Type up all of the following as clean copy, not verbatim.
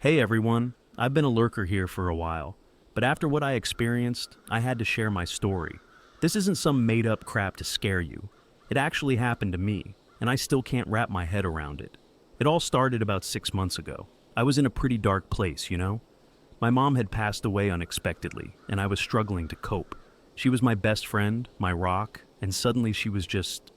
Hey everyone, I've been a lurker here for a while, but after what I experienced, I had to share my story. This isn't some made up crap to scare you. It actually happened to me, and I still can't wrap my head around it. It all started about 6 months ago. I was in a pretty dark place, you know? My mom had passed away unexpectedly, and I was struggling to cope. She was my best friend, my rock, and suddenly she was just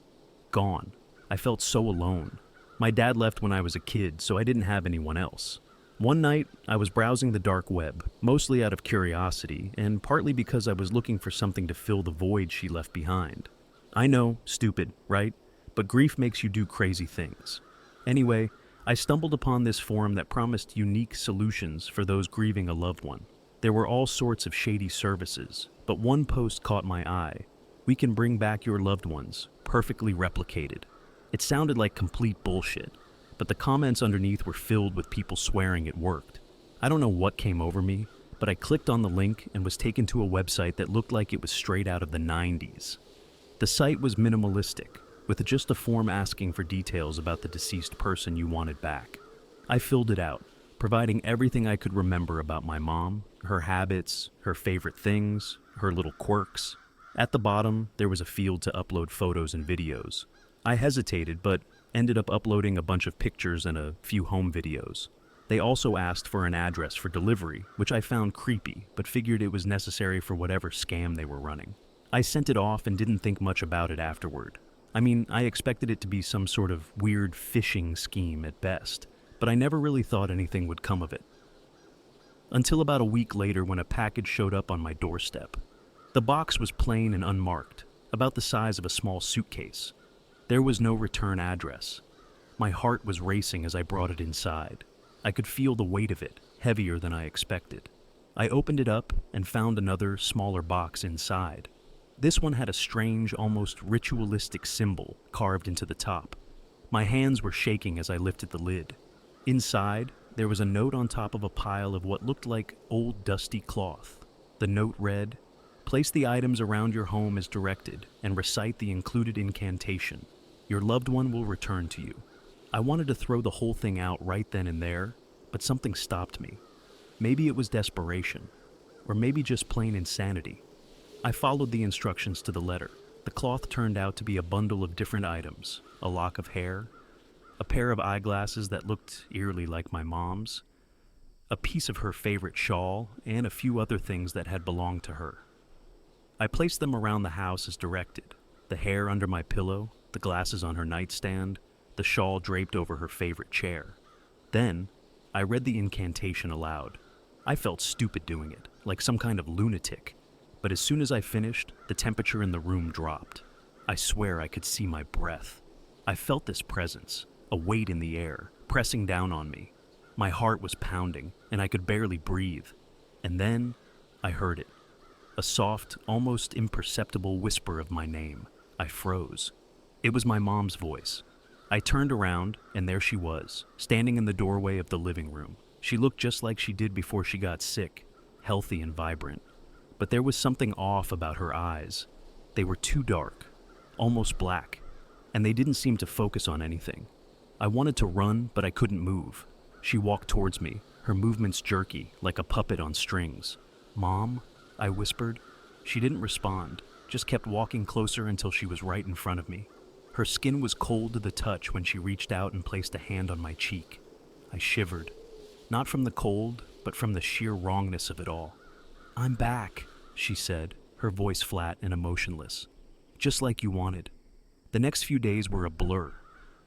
gone. I felt so alone. My dad left when I was a kid, so I didn't have anyone else. One night, I was browsing the dark web, mostly out of curiosity, and partly because I was looking for something to fill the void she left behind. I know, stupid, right? But grief makes you do crazy things. Anyway, I stumbled upon this forum that promised unique solutions for those grieving a loved one. There were all sorts of shady services, but one post caught my eye. "We can bring back your loved ones, perfectly replicated." It sounded like complete bullshit, but the comments underneath were filled with people swearing it worked. I don't know what came over me, but I clicked on the link and was taken to a website that looked like it was straight out of the 90s. The site was minimalistic, with just a form asking for details about the deceased person you wanted back. I filled it out, providing everything I could remember about my mom, her habits, her favorite things, her little quirks. At the bottom, there was a field to upload photos and videos. I hesitated, but ended up uploading a bunch of pictures and a few home videos. They also asked for an address for delivery, which I found creepy, but figured it was necessary for whatever scam they were running. I sent it off and didn't think much about it afterward. I mean, I expected it to be some sort of weird phishing scheme at best, but I never really thought anything would come of it. Until about a week later when a package showed up on my doorstep. The box was plain and unmarked, about the size of a small suitcase. There was no return address. My heart was racing as I brought it inside. I could feel the weight of it, heavier than I expected. I opened it up and found another, smaller box inside. This one had a strange, almost ritualistic symbol carved into the top. My hands were shaking as I lifted the lid. Inside, there was a note on top of a pile of what looked like old dusty cloth. The note read, "Place the items around your home as directed and recite the included incantation. Your loved one will return to you." I wanted to throw the whole thing out right then and there, but something stopped me. Maybe it was desperation, or maybe just plain insanity. I followed the instructions to the letter. The cloth turned out to be a bundle of different items, a lock of hair, a pair of eyeglasses that looked eerily like my mom's, a piece of her favorite shawl, and a few other things that had belonged to her. I placed them around the house as directed, the hair under my pillow, the glasses on her nightstand, the shawl draped over her favorite chair. Then, I read the incantation aloud. I felt stupid doing it, like some kind of lunatic, but as soon as I finished, the temperature in the room dropped. I swear I could see my breath. I felt this presence, a weight in the air, pressing down on me. My heart was pounding, and I could barely breathe. And then, I heard it. A soft, almost imperceptible whisper of my name. I froze. It was my mom's voice. I turned around, and there she was, standing in the doorway of the living room. She looked just like she did before she got sick, healthy and vibrant. But there was something off about her eyes. They were too dark, almost black, and they didn't seem to focus on anything. I wanted to run, but I couldn't move. She walked towards me, her movements jerky, like a puppet on strings. "Mom?" I whispered. She didn't respond, just kept walking closer until she was right in front of me. Her skin was cold to the touch when she reached out and placed a hand on my cheek. I shivered, not from the cold, but from the sheer wrongness of it all. "I'm back," she said, her voice flat and emotionless. "Just like you wanted." The next few days were a blur.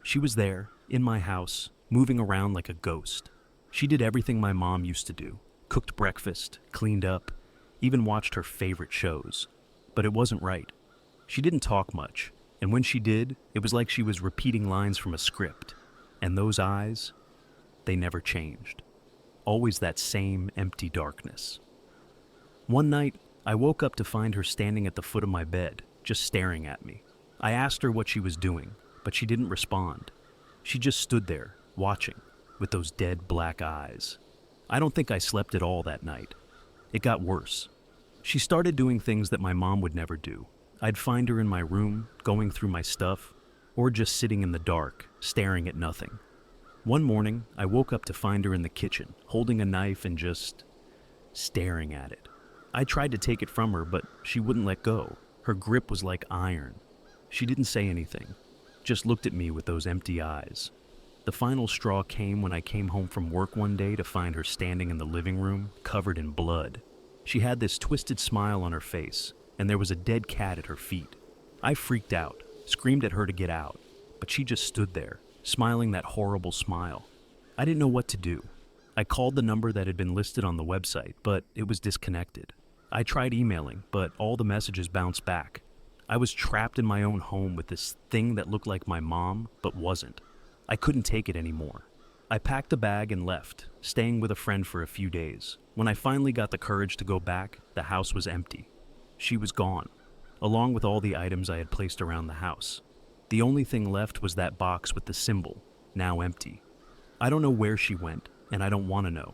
She was there, in my house, moving around like a ghost. She did everything my mom used to do. Cooked breakfast, cleaned up, even watched her favorite shows. But it wasn't right. She didn't talk much, and when she did, it was like she was repeating lines from a script. And those eyes, they never changed. Always that same empty darkness. One night, I woke up to find her standing at the foot of my bed, just staring at me. I asked her what she was doing, but she didn't respond. She just stood there, watching, with those dead black eyes. I don't think I slept at all that night. It got worse. She started doing things that my mom would never do. I'd find her in my room, going through my stuff, or just sitting in the dark, staring at nothing. One morning, I woke up to find her in the kitchen, holding a knife and just staring at it. I tried to take it from her, but she wouldn't let go. Her grip was like iron. She didn't say anything, just looked at me with those empty eyes. The final straw came when I came home from work one day to find her standing in the living room, covered in blood. She had this twisted smile on her face, and there was a dead cat at her feet. I freaked out, screamed at her to get out, but she just stood there, smiling that horrible smile. I didn't know what to do. I called the number that had been listed on the website, but it was disconnected. I tried emailing, but all the messages bounced back. I was trapped in my own home with this thing that looked like my mom, but wasn't. I couldn't take it anymore. I packed a bag and left, staying with a friend for a few days. When I finally got the courage to go back, the house was empty. She was gone, along with all the items I had placed around the house. The only thing left was that box with the symbol, now empty. I don't know where she went, and I don't want to know.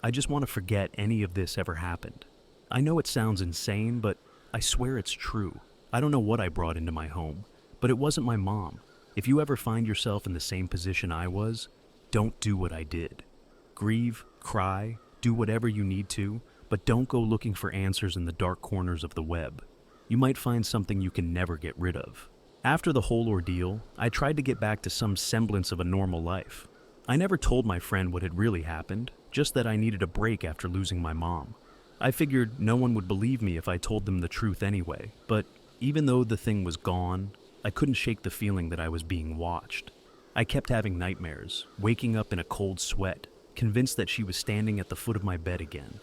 I just want to forget any of this ever happened. I know it sounds insane, but I swear it's true. I don't know what I brought into my home, but it wasn't my mom. If you ever find yourself in the same position I was, don't do what I did. Grieve, cry, do whatever you need to, but don't go looking for answers in the dark corners of the web. You might find something you can never get rid of. After the whole ordeal, I tried to get back to some semblance of a normal life. I never told my friend what had really happened, just that I needed a break after losing my mom. I figured no one would believe me if I told them the truth anyway, but even though the thing was gone, I couldn't shake the feeling that I was being watched. I kept having nightmares, waking up in a cold sweat, convinced that she was standing at the foot of my bed again.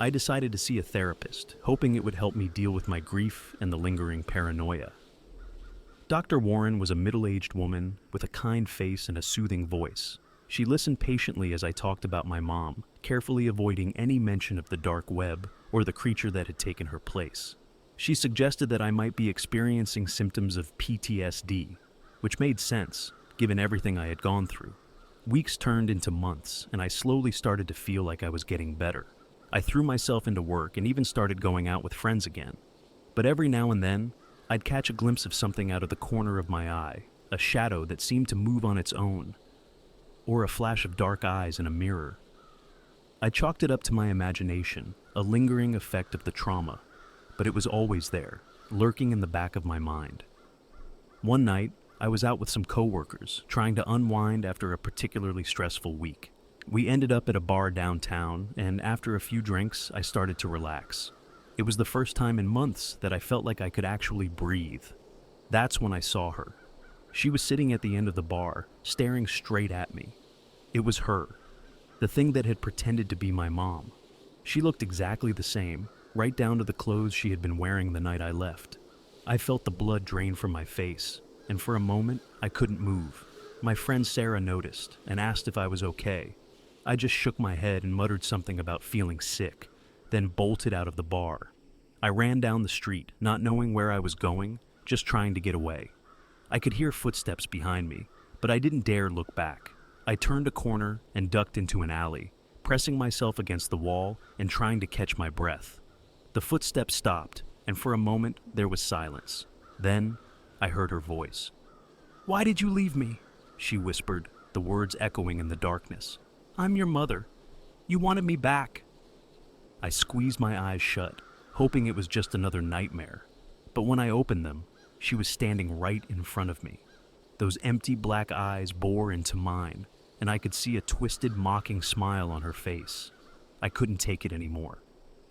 I decided to see a therapist, hoping it would help me deal with my grief and the lingering paranoia. Dr. Warren was a middle-aged woman with a kind face and a soothing voice. She listened patiently as I talked about my mom, carefully avoiding any mention of the dark web or the creature that had taken her place. She suggested that I might be experiencing symptoms of PTSD, which made sense, given everything I had gone through. Weeks turned into months, and I slowly started to feel like I was getting better. I threw myself into work and even started going out with friends again. But every now and then, I'd catch a glimpse of something out of the corner of my eye, a shadow that seemed to move on its own, or a flash of dark eyes in a mirror. I chalked it up to my imagination, a lingering effect of the trauma, but it was always there, lurking in the back of my mind. One night, I was out with some coworkers, trying to unwind after a particularly stressful week. We ended up at a bar downtown, and after a few drinks, I started to relax. It was the first time in months that I felt like I could actually breathe. That's when I saw her. She was sitting at the end of the bar, staring straight at me. It was her, the thing that had pretended to be my mom. She looked exactly the same, right down to the clothes she had been wearing the night I left. I felt the blood drain from my face, and for a moment, I couldn't move. My friend Sarah noticed and asked if I was okay. I just shook my head and muttered something about feeling sick, then bolted out of the bar. I ran down the street, not knowing where I was going, just trying to get away. I could hear footsteps behind me, but I didn't dare look back. I turned a corner and ducked into an alley, pressing myself against the wall and trying to catch my breath. The footsteps stopped, and for a moment there was silence. Then I heard her voice. "Why did you leave me?" she whispered, the words echoing in the darkness. "I'm your mother. You wanted me back." I squeezed my eyes shut, hoping it was just another nightmare. But when I opened them, she was standing right in front of me. Those empty black eyes bore into mine, and I could see a twisted, mocking smile on her face. I couldn't take it anymore.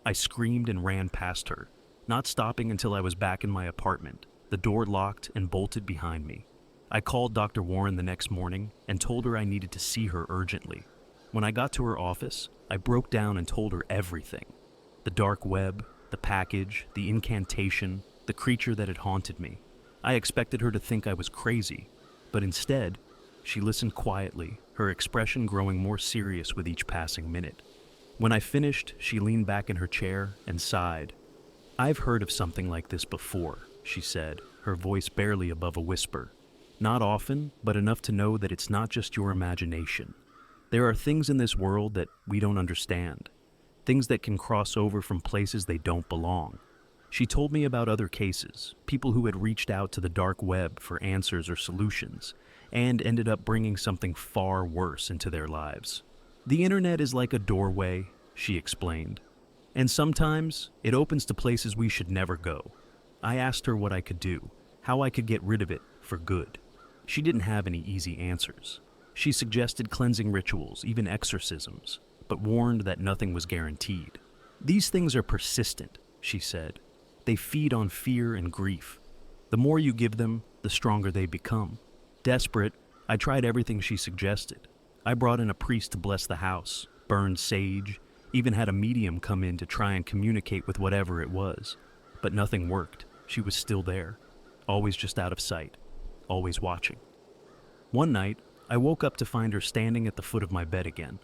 I screamed and ran past her, not stopping until I was back in my apartment, the door locked and bolted behind me. I called Dr. Warren the next morning and told her I needed to see her urgently. When I got to her office, I broke down and told her everything. The dark web, the package, the incantation, the creature that had haunted me. I expected her to think I was crazy, but instead, she listened quietly, her expression growing more serious with each passing minute. When I finished, she leaned back in her chair and sighed. "I've heard of something like this before," she said, her voice barely above a whisper. "Not often, but enough to know that it's not just your imagination. There are things in this world that we don't understand, things that can cross over from places they don't belong." She told me about other cases, people who had reached out to the dark web for answers or solutions, and ended up bringing something far worse into their lives. The internet is like a doorway, she explained, and sometimes it opens to places we should never go. I asked her what I could do, how I could get rid of it for good. She didn't have any easy answers. She suggested cleansing rituals, even exorcisms, but warned that nothing was guaranteed. These things are persistent, she said. They feed on fear and grief. The more you give them, the stronger they become. Desperate, I tried everything she suggested. I brought in a priest to bless the house, burned sage, even had a medium come in to try and communicate with whatever it was. But nothing worked. She was still there, always just out of sight, always watching. One night, I woke up to find her standing at the foot of my bed again.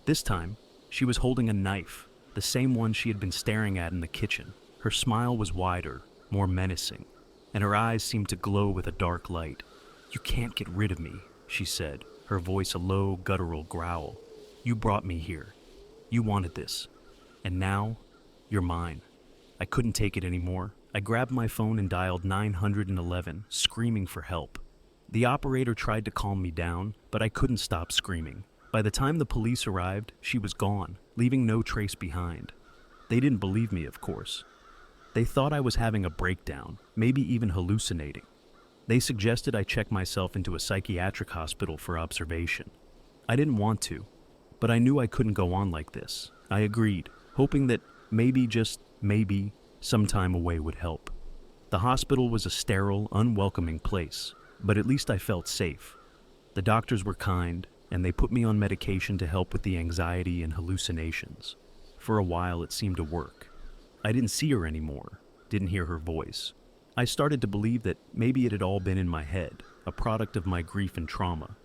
This time, she was holding a knife, the same one she had been staring at in the kitchen. Her smile was wider, more menacing, and her eyes seemed to glow with a dark light. "You can't get rid of me," she said, her voice a low, guttural growl. "You brought me here. You wanted this. And now, you're mine." I couldn't take it anymore. I grabbed my phone and dialed 911, screaming for help. The operator tried to calm me down, but I couldn't stop screaming. By the time the police arrived, she was gone, leaving no trace behind. They didn't believe me, of course. They thought I was having a breakdown, maybe even hallucinating. They suggested I check myself into a psychiatric hospital for observation. I didn't want to, but I knew I couldn't go on like this. I agreed, hoping that maybe, just maybe, some time away would help. The hospital was a sterile, unwelcoming place, but at least I felt safe. The doctors were kind, and they put me on medication to help with the anxiety and hallucinations. For a while, it seemed to work. I didn't see her anymore, didn't hear her voice. I started to believe that maybe it had all been in my head, a product of my grief and trauma.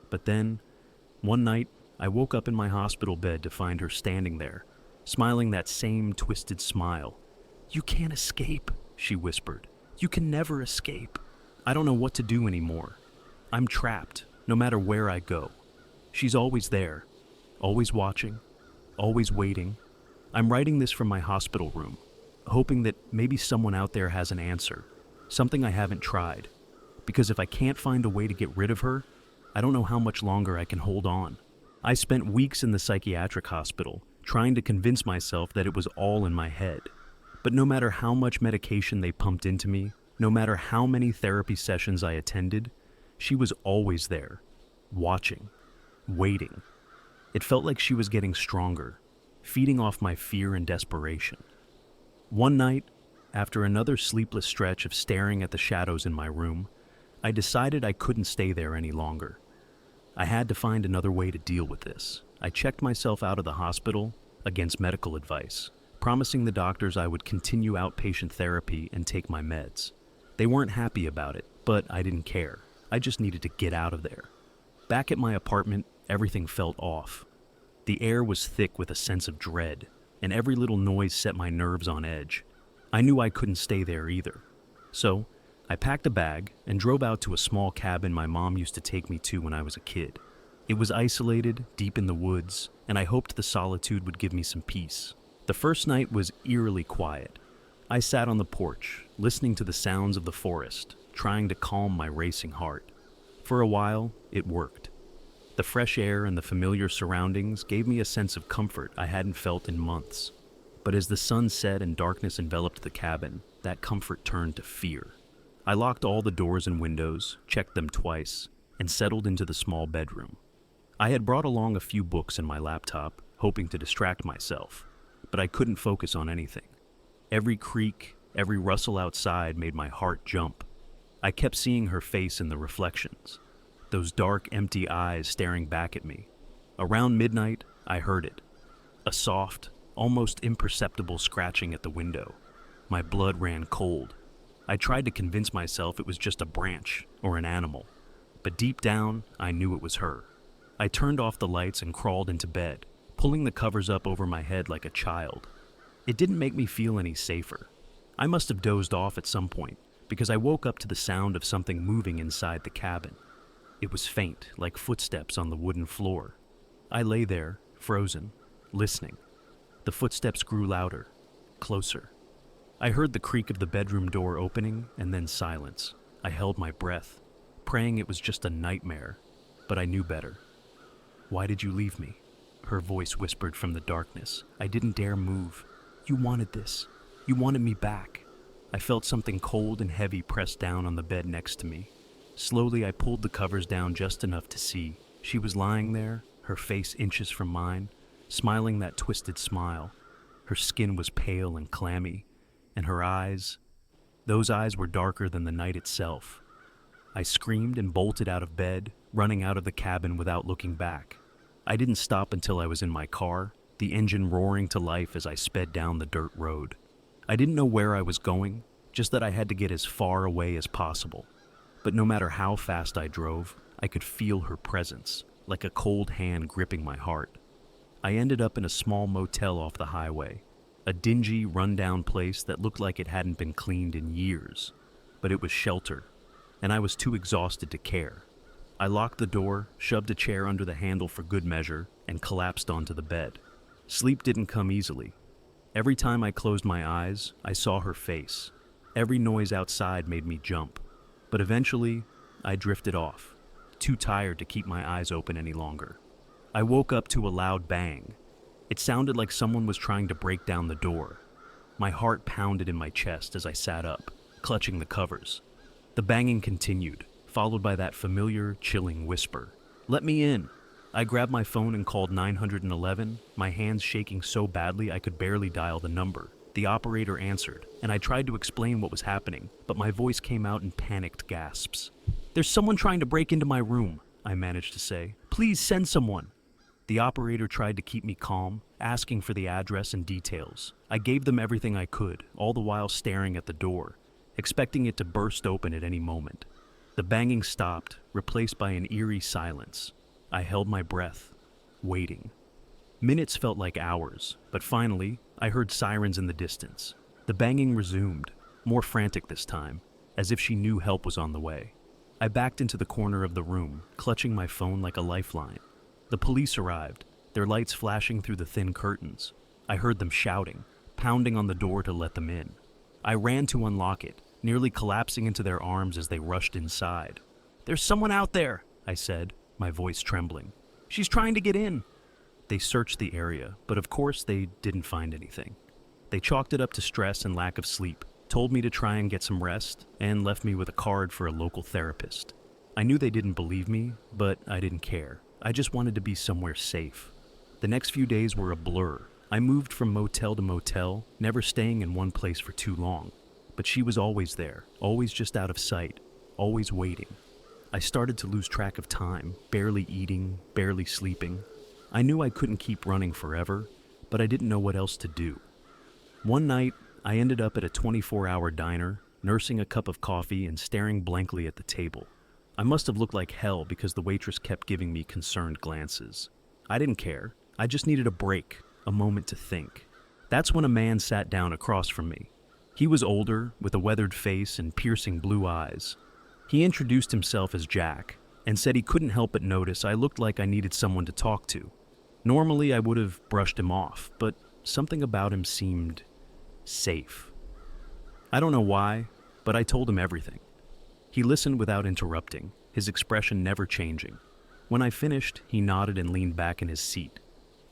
But then, one night, I woke up in my hospital bed to find her standing there, smiling that same twisted smile. "You can't escape," she whispered. "You can never escape. I don't know what to do anymore. I'm trapped, no matter where I go." She's always there, always watching, always waiting. I'm writing this from my hospital room, hoping that maybe someone out there has an answer, something I haven't tried. Because if I can't find a way to get rid of her, I don't know how much longer I can hold on. I spent weeks in the psychiatric hospital, trying to convince myself that it was all in my head. But no matter how much medication they pumped into me, no matter how many therapy sessions I attended, she was always there, watching, waiting. It felt like she was getting stronger, feeding off my fear and desperation. One night, after another sleepless stretch of staring at the shadows in my room, I decided I couldn't stay there any longer. I had to find another way to deal with this. I checked myself out of the hospital against medical advice, promising the doctors I would continue outpatient therapy and take my meds. They weren't happy about it, but I didn't care. I just needed to get out of there. Back at my apartment, everything felt off. The air was thick with a sense of dread, and every little noise set my nerves on edge. I knew I couldn't stay there either. So, I packed a bag and drove out to a small cabin my mom used to take me to when I was a kid. It was isolated, deep in the woods, and I hoped the solitude would give me some peace. The first night was eerily quiet. I sat on the porch, listening to the sounds of the forest, trying to calm my racing heart. For a while, it worked. The fresh air and the familiar surroundings gave me a sense of comfort I hadn't felt in months. But as the sun set and darkness enveloped the cabin, that comfort turned to fear. I locked all the doors and windows, checked them twice, and settled into the small bedroom. I had brought along a few books and my laptop, hoping to distract myself, but I couldn't focus on anything. Every creak, every rustle outside made my heart jump. I kept seeing her face in the reflections, those dark, empty eyes staring back at me. Around midnight, I heard it. A soft, almost imperceptible scratching at the window. My blood ran cold. I tried to convince myself it was just a branch or an animal, but deep down, I knew it was her. I turned off the lights and crawled into bed, pulling the covers up over my head like a child. It didn't make me feel any safer. I must have dozed off at some point, because I woke up to the sound of something moving inside the cabin. It was faint, like footsteps on the wooden floor. I lay there, frozen, listening. The footsteps grew louder, closer. I heard the creak of the bedroom door opening, and then silence. I held my breath. praying it was just a nightmare, but I knew better. "Why did you leave me?" Her voice whispered from the darkness. I didn't dare move. "You wanted this. You wanted me back." I felt something cold and heavy press down on the bed next to me. Slowly, I pulled the covers down just enough to see. She was lying there, her face inches from mine, smiling that twisted smile. Her skin was pale and clammy, and her eyes, those eyes were darker than the night itself. I screamed and bolted out of bed, running out of the cabin without looking back. I didn't stop until I was in my car, the engine roaring to life as I sped down the dirt road. I didn't know where I was going, just that I had to get as far away as possible. But no matter how fast I drove, I could feel her presence, like a cold hand gripping my heart. I ended up in a small motel off the highway, a dingy, run-down place that looked like it hadn't been cleaned in years. But it was shelter, and I was too exhausted to care. I locked the door, shoved a chair under the handle for good measure, and collapsed onto the bed. Sleep didn't come easily. Every time I closed my eyes, I saw her face. Every noise outside made me jump. But eventually, I drifted off, too tired to keep my eyes open any longer. I woke up to a loud bang. It sounded like someone was trying to break down the door. My heart pounded in my chest as I sat up, clutching the covers. The banging continued, followed by that familiar, chilling whisper. "Let me in." I grabbed my phone and called 911, my hands shaking so badly I could barely dial the number. The operator answered, and I tried to explain what was happening, but my voice came out in panicked gasps. "There's someone trying to break into my room," I managed to say. "Please send someone." The operator tried to keep me calm, asking for the address and details. I gave them everything I could, all the while staring at the door, expecting it to burst open at any moment. The banging stopped, replaced by an eerie silence. I held my breath, waiting. Minutes felt like hours, but finally, I heard sirens in the distance. The banging resumed, more frantic this time, as if she knew help was on the way. I backed into the corner of the room, clutching my phone like a lifeline. The police arrived, their lights flashing through the thin curtains. I heard them shouting, pounding on the door to let them in. I ran to unlock it, nearly collapsing into their arms as they rushed inside. "There's someone out there," I said, my voice trembling. "She's trying to get in." They searched the area, but of course they didn't find anything. They chalked it up to stress and lack of sleep, told me to try and get some rest, and left me with a card for a local therapist. I knew they didn't believe me, but I didn't care. I just wanted to be somewhere safe. The next few days were a blur. I moved from motel to motel, never staying in one place for too long. But she was always there, always just out of sight, always waiting. I started to lose track of time, barely eating, barely sleeping. I knew I couldn't keep running forever, but I didn't know what else to do. One night, I ended up at a 24-hour diner, nursing a cup of coffee and staring blankly at the table. I must have looked like hell because the waitress kept giving me concerned glances. I didn't care. I just needed a break, a moment to think. That's when a man sat down across from me. He was older, with a weathered face and piercing blue eyes. He introduced himself as Jack and said he couldn't help but notice I looked like I needed someone to talk to. Normally, I would have brushed him off, but something about him seemed safe. I don't know why, but I told him everything. He listened without interrupting, his expression never changing. When I finished, he nodded and leaned back in his seat.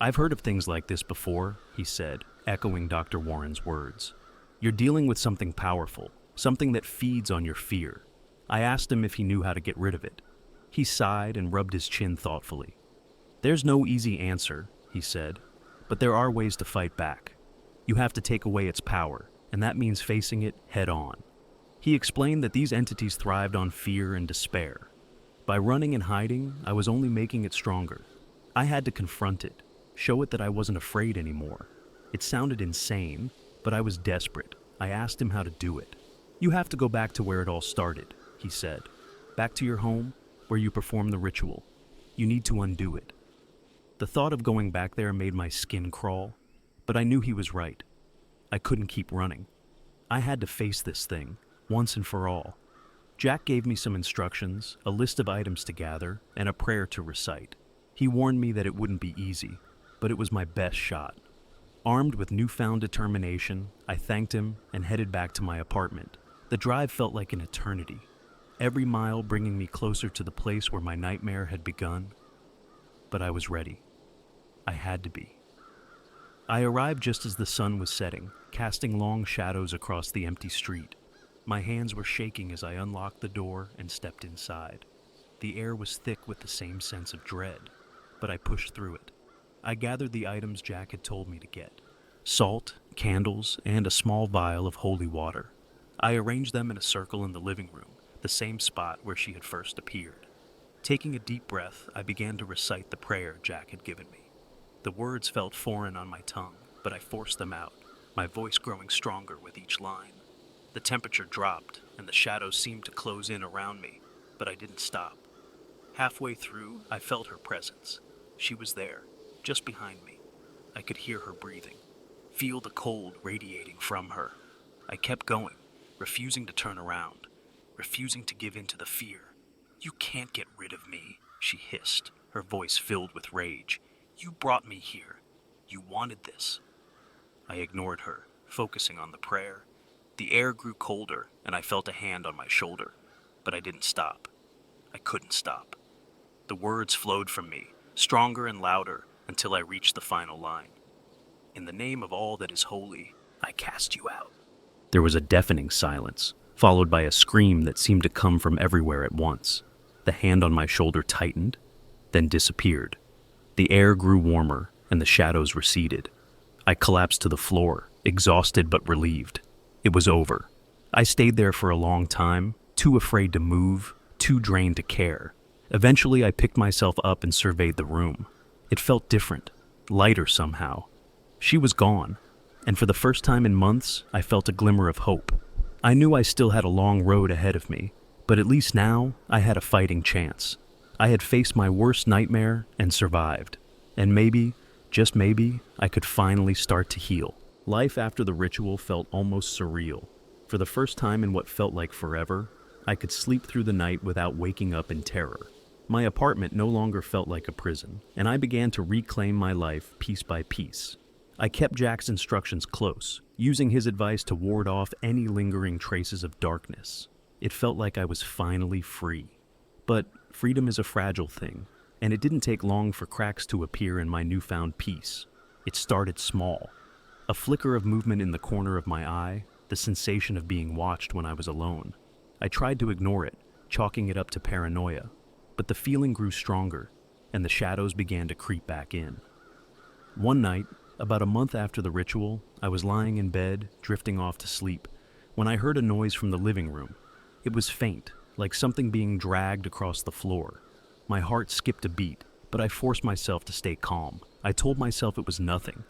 "I've heard of things like this before," he said, echoing Dr. Warren's words. "You're dealing with something powerful, something that feeds on your fear." I asked him if he knew how to get rid of it. He sighed and rubbed his chin thoughtfully. "There's no easy answer," he said, "but there are ways to fight back. You have to take away its power, and that means facing it head on." He explained that these entities thrived on fear and despair. By running and hiding, I was only making it stronger. I had to confront it, show it that I wasn't afraid anymore. It sounded insane, but I was desperate. I asked him how to do it. "You have to go back to where it all started," he said. "Back to your home, where you perform the ritual. You need to undo it." The thought of going back there made my skin crawl, but I knew he was right. I couldn't keep running. I had to face this thing, once and for all. Jack gave me some instructions, a list of items to gather, and a prayer to recite. He warned me that it wouldn't be easy, but it was my best shot. Armed with newfound determination, I thanked him and headed back to my apartment. The drive felt like an eternity. every mile bringing me closer to the place where my nightmare had begun. But I was ready. I had to be. I arrived just as the sun was setting, casting long shadows across the empty street. My hands were shaking as I unlocked the door and stepped inside. The air was thick with the same sense of dread, but I pushed through it. I gathered the items Jack had told me to get: salt, candles, and a small vial of holy water. I arranged them in a circle in the living room, the same spot where she had first appeared. Taking a deep breath, I began to recite the prayer Jack had given me. The words felt foreign on my tongue, but I forced them out, my voice growing stronger with each line. The temperature dropped, and the shadows seemed to close in around me, but I didn't stop. Halfway through, I felt her presence. She was there, just behind me. I could hear her breathing, feel the cold radiating from her. I kept going, refusing to turn around, refusing to give in to the fear. "You can't get rid of me," she hissed, her voice filled with rage. "You brought me here. You wanted this." I ignored her, focusing on the prayer. The air grew colder, and I felt a hand on my shoulder, but I didn't stop. I couldn't stop. The words flowed from me, stronger and louder, until I reached the final line. "In the name of all that is holy, I cast you out." There was a deafening silence, followed by a scream that seemed to come from everywhere at once. The hand on my shoulder tightened, then disappeared. The air grew warmer, and the shadows receded. I collapsed to the floor, exhausted but relieved. It was over. I stayed there for a long time, too afraid to move, too drained to care. Eventually, I picked myself up and surveyed the room. It felt different, lighter somehow. She was gone, and for the first time in months, I felt a glimmer of hope. I knew I still had a long road ahead of me, but at least now I had a fighting chance. I had faced my worst nightmare and survived. And maybe, just maybe, I could finally start to heal. Life after the ritual felt almost surreal. For the first time in what felt like forever, I could sleep through the night without waking up in terror. My apartment no longer felt like a prison, and I began to reclaim my life piece by piece. I kept Jack's instructions close, using his advice to ward off any lingering traces of darkness. It felt like I was finally free. But freedom is a fragile thing, and it didn't take long for cracks to appear in my newfound peace. It started small. A flicker of movement in the corner of my eye, the sensation of being watched when I was alone. I tried to ignore it, chalking it up to paranoia, but the feeling grew stronger, and the shadows began to creep back in. One night, about a month after the ritual, I was lying in bed, drifting off to sleep, when I heard a noise from the living room. It was faint, like something being dragged across the floor. My heart skipped a beat, but I forced myself to stay calm. I told myself it was nothing,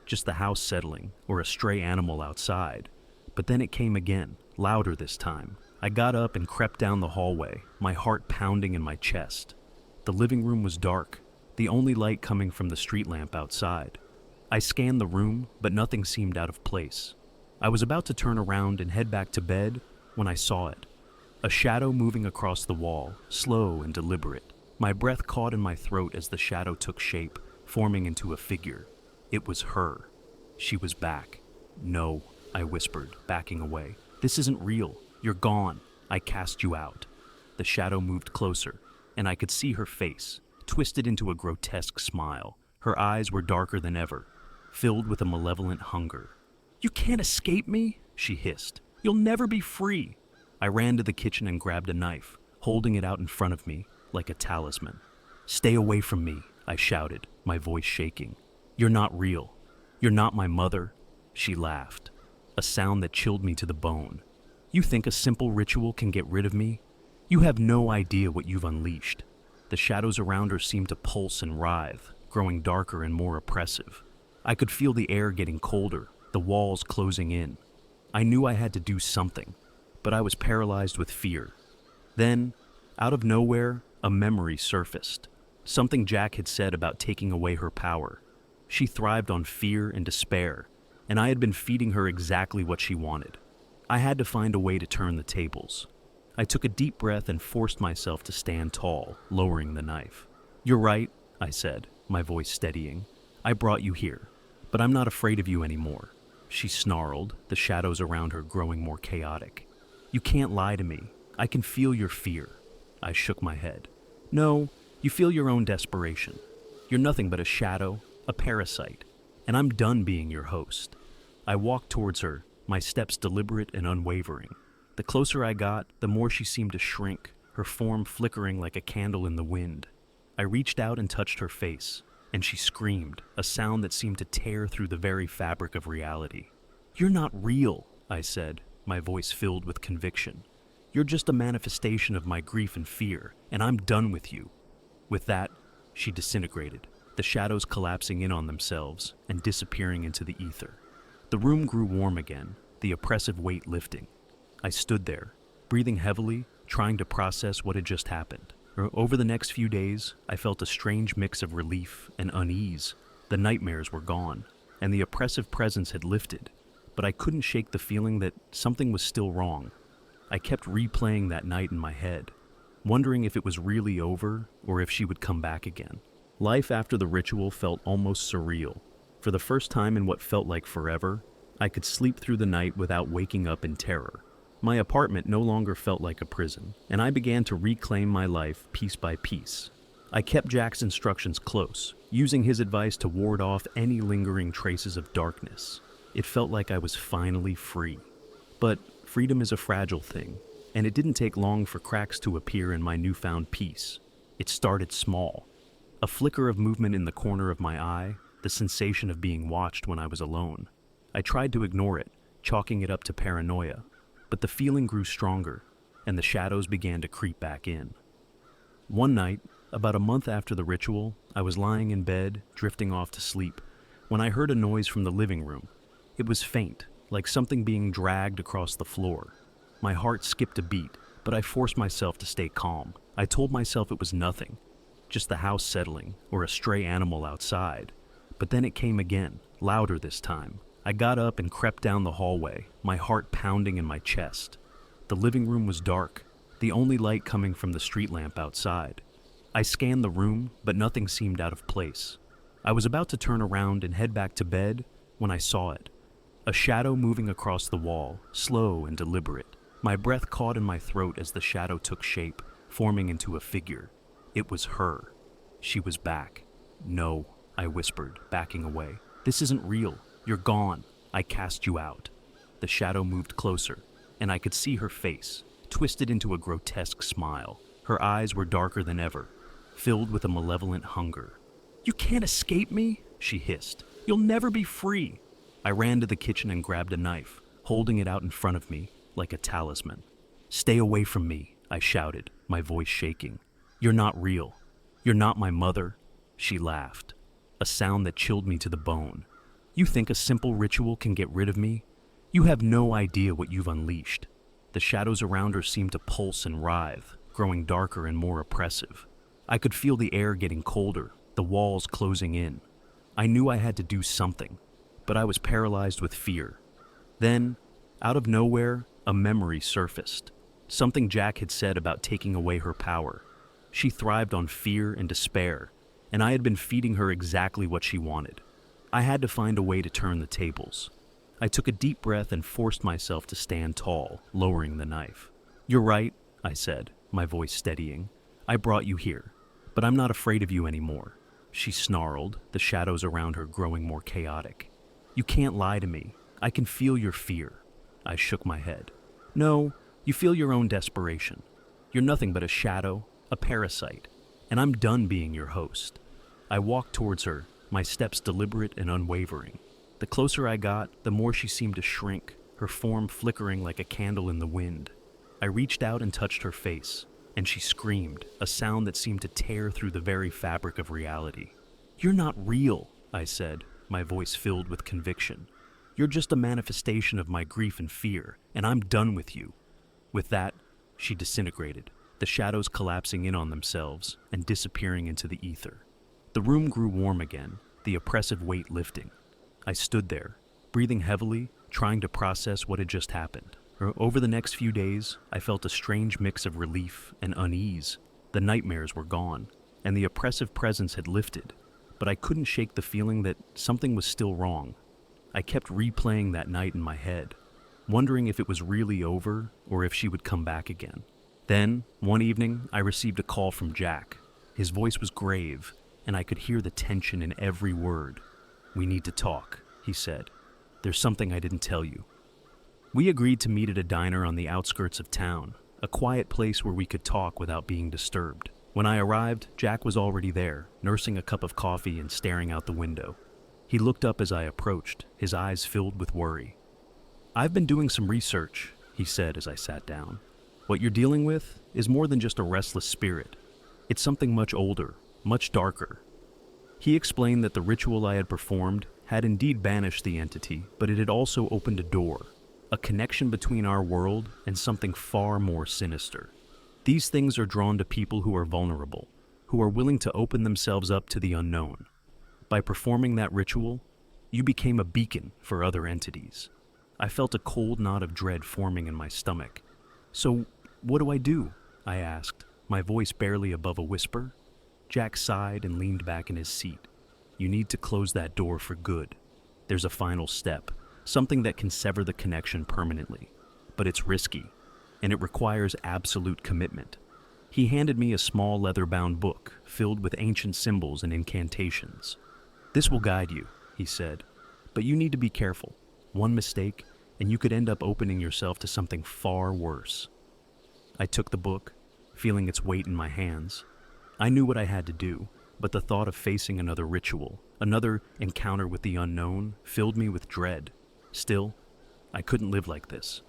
just the house settling, or a stray animal outside. But then it came again, louder this time. I got up and crept down the hallway, my heart pounding in my chest. The living room was dark, the only light coming from the street lamp outside. I scanned the room, but nothing seemed out of place. I was about to turn around and head back to bed when I saw it. A shadow moving across the wall, slow and deliberate. My breath caught in my throat as the shadow took shape, forming into a figure. It was her. She was back. "No," I whispered, backing away. "This isn't real. You're gone. I cast you out." The shadow moved closer, and I could see her face, twisted into a grotesque smile. Her eyes were darker than ever, filled with a malevolent hunger. "You can't escape me," she hissed. "You'll never be free." I ran to the kitchen and grabbed a knife, holding it out in front of me like a talisman. "Stay away from me," I shouted, my voice shaking. "You're not real. You're not my mother." She laughed, a sound that chilled me to the bone. "You think a simple ritual can get rid of me? You have no idea what you've unleashed." The shadows around her seemed to pulse and writhe, growing darker and more oppressive. I could feel the air getting colder, the walls closing in. I knew I had to do something, but I was paralyzed with fear. Then, out of nowhere, a memory surfaced. Something Jack had said about taking away her power. She thrived on fear and despair, and I had been feeding her exactly what she wanted. I had to find a way to turn the tables. I took a deep breath and forced myself to stand tall, lowering the knife. "You're right," I said, my voice steadying. "I brought you here, but I'm not afraid of you anymore." She snarled, the shadows around her growing more chaotic. "You can't lie to me. I can feel your fear. I shook my head. No, you feel your own desperation. You're nothing but a shadow, a parasite, and I'm done being your host. I walked towards her, my steps deliberate and unwavering. The closer I got, the more she seemed to shrink, her form flickering like a candle in the wind. I reached out and touched her face, and she screamed, a sound that seemed to tear through the very fabric of reality. "You're not real," I said, my voice filled with conviction. "You're just a manifestation of my grief and fear, and I'm done with you." With that, she disintegrated, the shadows collapsing in on themselves and disappearing into the ether. The room grew warm again, the oppressive weight lifting. I stood there, breathing heavily, trying to process what had just happened. Over the next few days, I felt a strange mix of relief and unease. The nightmares were gone, and the oppressive presence had lifted, but I couldn't shake the feeling that something was still wrong. I kept replaying that night in my head, wondering if it was really over or if she would come back again. Life after the ritual felt almost surreal. For the first time in what felt like forever, I could sleep through the night without waking up in terror. My apartment no longer felt like a prison, and I began to reclaim my life piece by piece. I kept Jack's instructions close, using his advice to ward off any lingering traces of darkness. It felt like I was finally free. But freedom is a fragile thing, and it didn't take long for cracks to appear in my newfound peace. It started small. A flicker of movement in the corner of my eye, the sensation of being watched when I was alone. I tried to ignore it, chalking it up to paranoia, but the feeling grew stronger, and the shadows began to creep back in. One night, about a month after the ritual, I was lying in bed, drifting off to sleep, when I heard a noise from the living room. It was faint, like something being dragged across the floor. My heart skipped a beat, but I forced myself to stay calm. I told myself it was nothing, just the house settling, or a stray animal outside. But then it came again, louder this time. I got up and crept down the hallway, my heart pounding in my chest. The living room was dark, the only light coming from the street lamp outside. I scanned the room, but nothing seemed out of place. I was about to turn around and head back to bed when I saw it. A shadow moving across the wall, slow and deliberate. My breath caught in my throat as the shadow took shape, forming into a figure. It was her. She was back. "No," I whispered, backing away. "This isn't real. You're gone. I cast you out." The shadow moved closer, and I could see her face, twisted into a grotesque smile. Her eyes were darker than ever, filled with a malevolent hunger. "You can't escape me," she hissed. "You'll never be free." I ran to the kitchen and grabbed a knife, holding it out in front of me like a talisman. "Stay away from me," I shouted, my voice shaking. "You're not real. You're not my mother." She laughed, a sound that chilled me to the bone. "You think a simple ritual can get rid of me? You have no idea what you've unleashed." The shadows around her seemed to pulse and writhe, growing darker and more oppressive. I could feel the air getting colder, the walls closing in. I knew I had to do something, but I was paralyzed with fear. Then, out of nowhere, a memory surfaced. Something Jack had said about taking away her power. She thrived on fear and despair, and I had been feeding her exactly what she wanted. I had to find a way to turn the tables. I took a deep breath and forced myself to stand tall, lowering the knife. "You're right," I said, my voice steadying. "I brought you here, but I'm not afraid of you anymore." She snarled, the shadows around her growing more chaotic. "You can't lie to me. I can feel your fear." I shook my head. "No, you feel your own desperation. You're nothing but a shadow, a parasite, and I'm done being your host." I walked towards her, my steps deliberate and unwavering. The closer I got, the more she seemed to shrink, her form flickering like a candle in the wind. I reached out and touched her face, and she screamed, a sound that seemed to tear through the very fabric of reality. "You're not real," I said, my voice filled with conviction. "You're just a manifestation of my grief and fear, and I'm done with you." With that, she disintegrated, the shadows collapsing in on themselves and disappearing into the ether. The room grew warm again, the oppressive weight lifting. I stood there, breathing heavily, trying to process what had just happened. Over the next few days, I felt a strange mix of relief and unease. The nightmares were gone, and the oppressive presence had lifted, but I couldn't shake the feeling that something was still wrong. I kept replaying that night in my head, wondering if it was really over or if she would come back again. Then, one evening, I received a call from Jack. His voice was grave, and I could hear the tension in every word. "We need to talk," he said. "There's something I didn't tell you." We agreed to meet at a diner on the outskirts of town, a quiet place where we could talk without being disturbed. When I arrived, Jack was already there, nursing a cup of coffee and staring out the window. He looked up as I approached, his eyes filled with worry. "I've been doing some research," he said as I sat down. "What you're dealing with is more than just a restless spirit. It's something much older, much darker." He explained that the ritual I had performed had indeed banished the entity, but it had also opened a door, a connection between our world and something far more sinister. These things are drawn to people who are vulnerable, who are willing to open themselves up to the unknown. By performing that ritual, you became a beacon for other entities. I felt a cold knot of dread forming in my stomach. "So, what do I do?" I asked, my voice barely above a whisper. Jack sighed and leaned back in his seat. "You need to close that door for good. There's a final step, something that can sever the connection permanently. But it's risky, and it requires absolute commitment." He handed me a small leather-bound book filled with ancient symbols and incantations. "This will guide you," he said, "but you need to be careful. One mistake, and you could end up opening yourself to something far worse." I took the book, feeling its weight in my hands. I knew what I had to do, but the thought of facing another ritual, another encounter with the unknown, filled me with dread. Still, I couldn't live like this,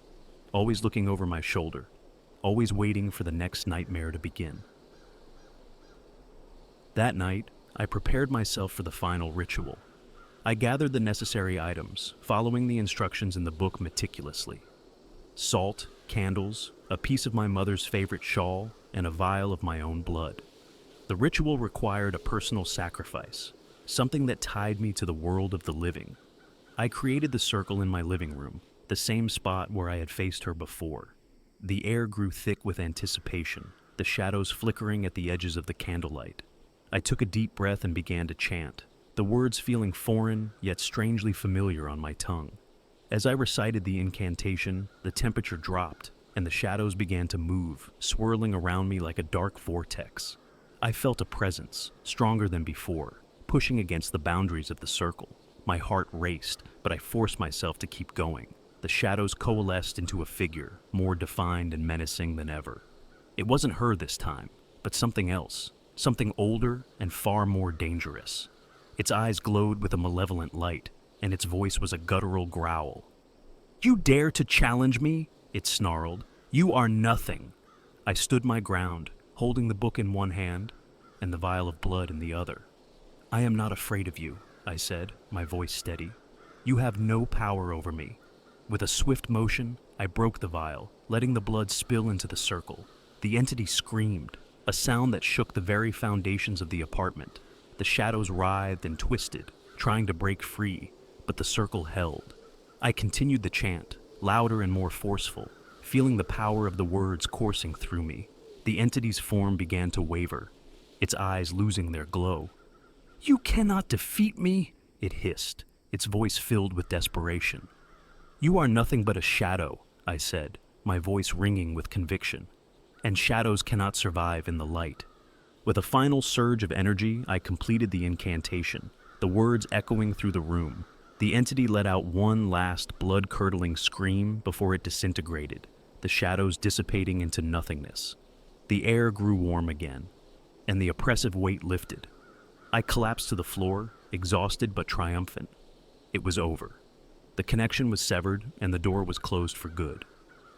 always looking over my shoulder, always waiting for the next nightmare to begin. That night, I prepared myself for the final ritual. I gathered the necessary items, following the instructions in the book meticulously. Salt, candles, a piece of my mother's favorite shawl, and a vial of my own blood. The ritual required a personal sacrifice, something that tied me to the world of the living. I created the circle in my living room, the same spot where I had faced her before. The air grew thick with anticipation, the shadows flickering at the edges of the candlelight. I took a deep breath and began to chant, the words feeling foreign yet strangely familiar on my tongue. As I recited the incantation, the temperature dropped, and the shadows began to move, swirling around me like a dark vortex. I felt a presence, stronger than before, pushing against the boundaries of the circle. My heart raced, but I forced myself to keep going. The shadows coalesced into a figure, more defined and menacing than ever. It wasn't her this time, but something else, something older and far more dangerous. Its eyes glowed with a malevolent light, and its voice was a guttural growl. "You dare to challenge me?" it snarled. "You are nothing." I stood my ground, holding the book in one hand and the vial of blood in the other. "I am not afraid of you," I said, my voice steady. "You have no power over me." With a swift motion, I broke the vial, letting the blood spill into the circle. The entity screamed, a sound that shook the very foundations of the apartment. The shadows writhed and twisted, trying to break free, but the circle held. I continued the chant, louder and more forceful, feeling the power of the words coursing through me. The entity's form began to waver, its eyes losing their glow. "You cannot defeat me," it hissed, its voice filled with desperation. "You are nothing but a shadow," I said, my voice ringing with conviction. "And shadows cannot survive in the light." With a final surge of energy, I completed the incantation, the words echoing through the room. The entity let out one last blood-curdling scream before it disintegrated, the shadows dissipating into nothingness. The air grew warm again, and the oppressive weight lifted. I collapsed to the floor, exhausted but triumphant. It was over. The connection was severed, and the door was closed for good.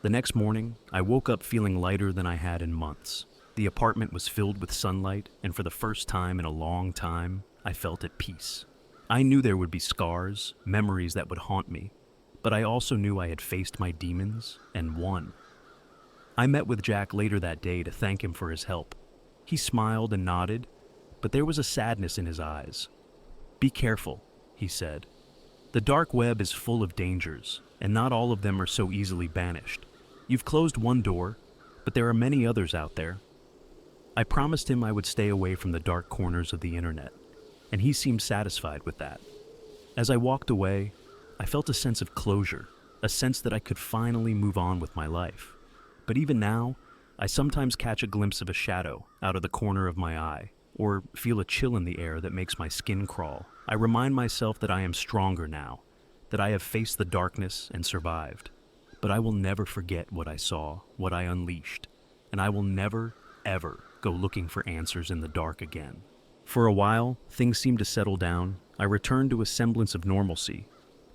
The next morning, I woke up feeling lighter than I had in months. The apartment was filled with sunlight, and for the first time in a long time, I felt at peace. I knew there would be scars, memories that would haunt me, but I also knew I had faced my demons and won. I met with Jack later that day to thank him for his help. He smiled and nodded, but there was a sadness in his eyes. "Be careful," he said. "The dark web is full of dangers, and not all of them are so easily banished. You've closed one door, but there are many others out there." I promised him I would stay away from the dark corners of the internet, and he seemed satisfied with that. As I walked away, I felt a sense of closure, a sense that I could finally move on with my life. But even now, I sometimes catch a glimpse of a shadow out of the corner of my eye, or feel a chill in the air that makes my skin crawl. I remind myself that I am stronger now, that I have faced the darkness and survived. But I will never forget what I saw, what I unleashed, and I will never, ever go looking for answers in the dark again. For a while, things seemed to settle down. I returned to a semblance of normalcy,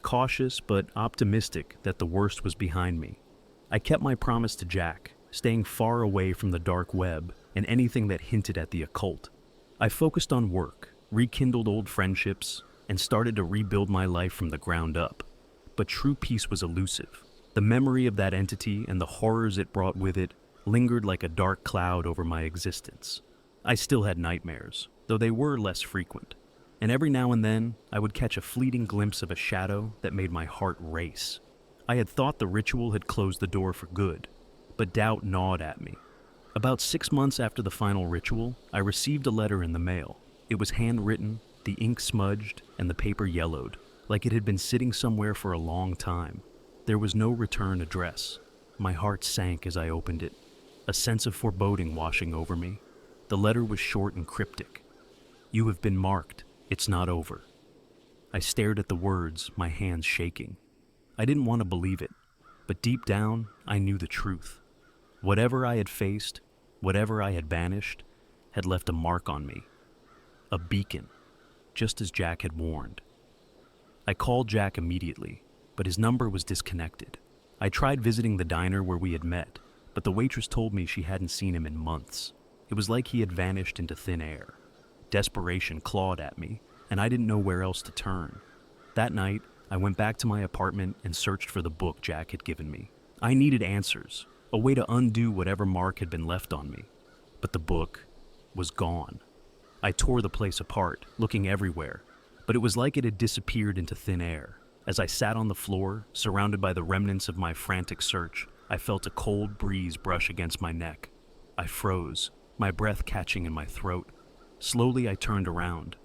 cautious but optimistic that the worst was behind me. I kept my promise to Jack, staying far away from the dark web and anything that hinted at the occult. I focused on work, rekindled old friendships, and started to rebuild my life from the ground up. But true peace was elusive. The memory of that entity and the horrors it brought with it lingered like a dark cloud over my existence. I still had nightmares, though they were less frequent. And every now and then, I would catch a fleeting glimpse of a shadow that made my heart race. I had thought the ritual had closed the door for good, but doubt gnawed at me. About 6 months after the final ritual, I received a letter in the mail. It was handwritten, the ink smudged, and the paper yellowed, like it had been sitting somewhere for a long time. There was no return address. My heart sank as I opened it, a sense of foreboding washing over me. The letter was short and cryptic. "You have been marked. It's not over." I stared at the words, my hands shaking. I didn't want to believe it, but deep down, I knew the truth. Whatever I had faced, whatever I had banished, had left a mark on me. A beacon, just as Jack had warned. I called Jack immediately, but his number was disconnected. I tried visiting the diner where we had met, but the waitress told me she hadn't seen him in months. It was like he had vanished into thin air. Desperation clawed at me, and I didn't know where else to turn. That night, I went back to my apartment and searched for the book Jack had given me. I needed answers, a way to undo whatever mark had been left on me. But the book was gone. I tore the place apart, looking everywhere, but it was like it had disappeared into thin air. As I sat on the floor, surrounded by the remnants of my frantic search, I felt a cold breeze brush against my neck. I froze, my breath catching in my throat. Slowly I turned around.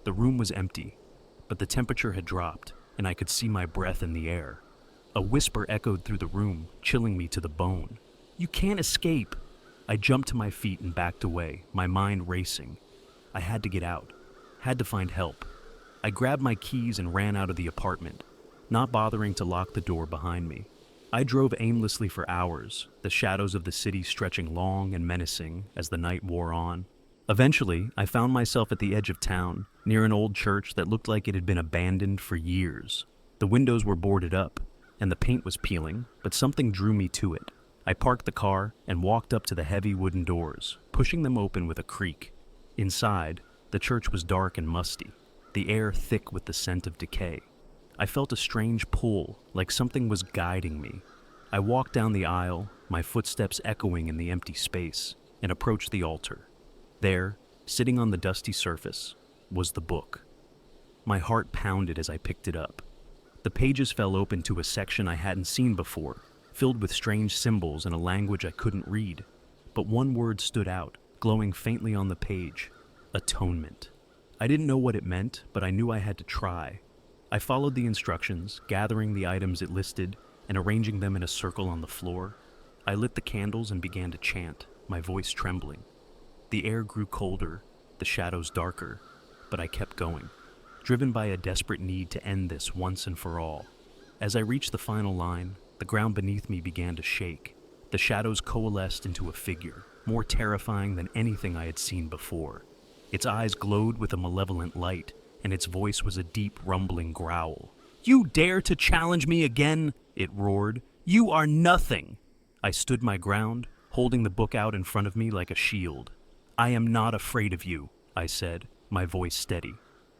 The room was empty, but the temperature had dropped, and I could see my breath in the air. A whisper echoed through the room, chilling me to the bone. "You can't escape!" I jumped to my feet and backed away, my mind racing. I had to get out, had to find help. I grabbed my keys and ran out of the apartment, not bothering to lock the door behind me. I drove aimlessly for hours, the shadows of the city stretching long and menacing as the night wore on. Eventually, I found myself at the edge of town, near an old church that looked like it had been abandoned for years. The windows were boarded up, and the paint was peeling, but something drew me to it. I parked the car and walked up to the heavy wooden doors, pushing them open with a creak. Inside, the church was dark and musty, the air thick with the scent of decay. I felt a strange pull, like something was guiding me. I walked down the aisle, my footsteps echoing in the empty space, and approached the altar. There, sitting on the dusty surface, was the book. My heart pounded as I picked it up. The pages fell open to a section I hadn't seen before, filled with strange symbols in a language I couldn't read. But one word stood out, glowing faintly on the page: atonement. I didn't know what it meant, but I knew I had to try. I followed the instructions, gathering the items it listed and arranging them in a circle on the floor. I lit the candles and began to chant, my voice trembling. The air grew colder, the shadows darker, but I kept going, driven by a desperate need to end this once and for all. As I reached the final line, the ground beneath me began to shake. The shadows coalesced into a figure, more terrifying than anything I had seen before. Its eyes glowed with a malevolent light, and its voice was a deep, rumbling growl. "You dare to challenge me again?" it roared. "You are nothing!" I stood my ground, holding the book out in front of me like a shield. "I am not afraid of you," I said, my voice steady.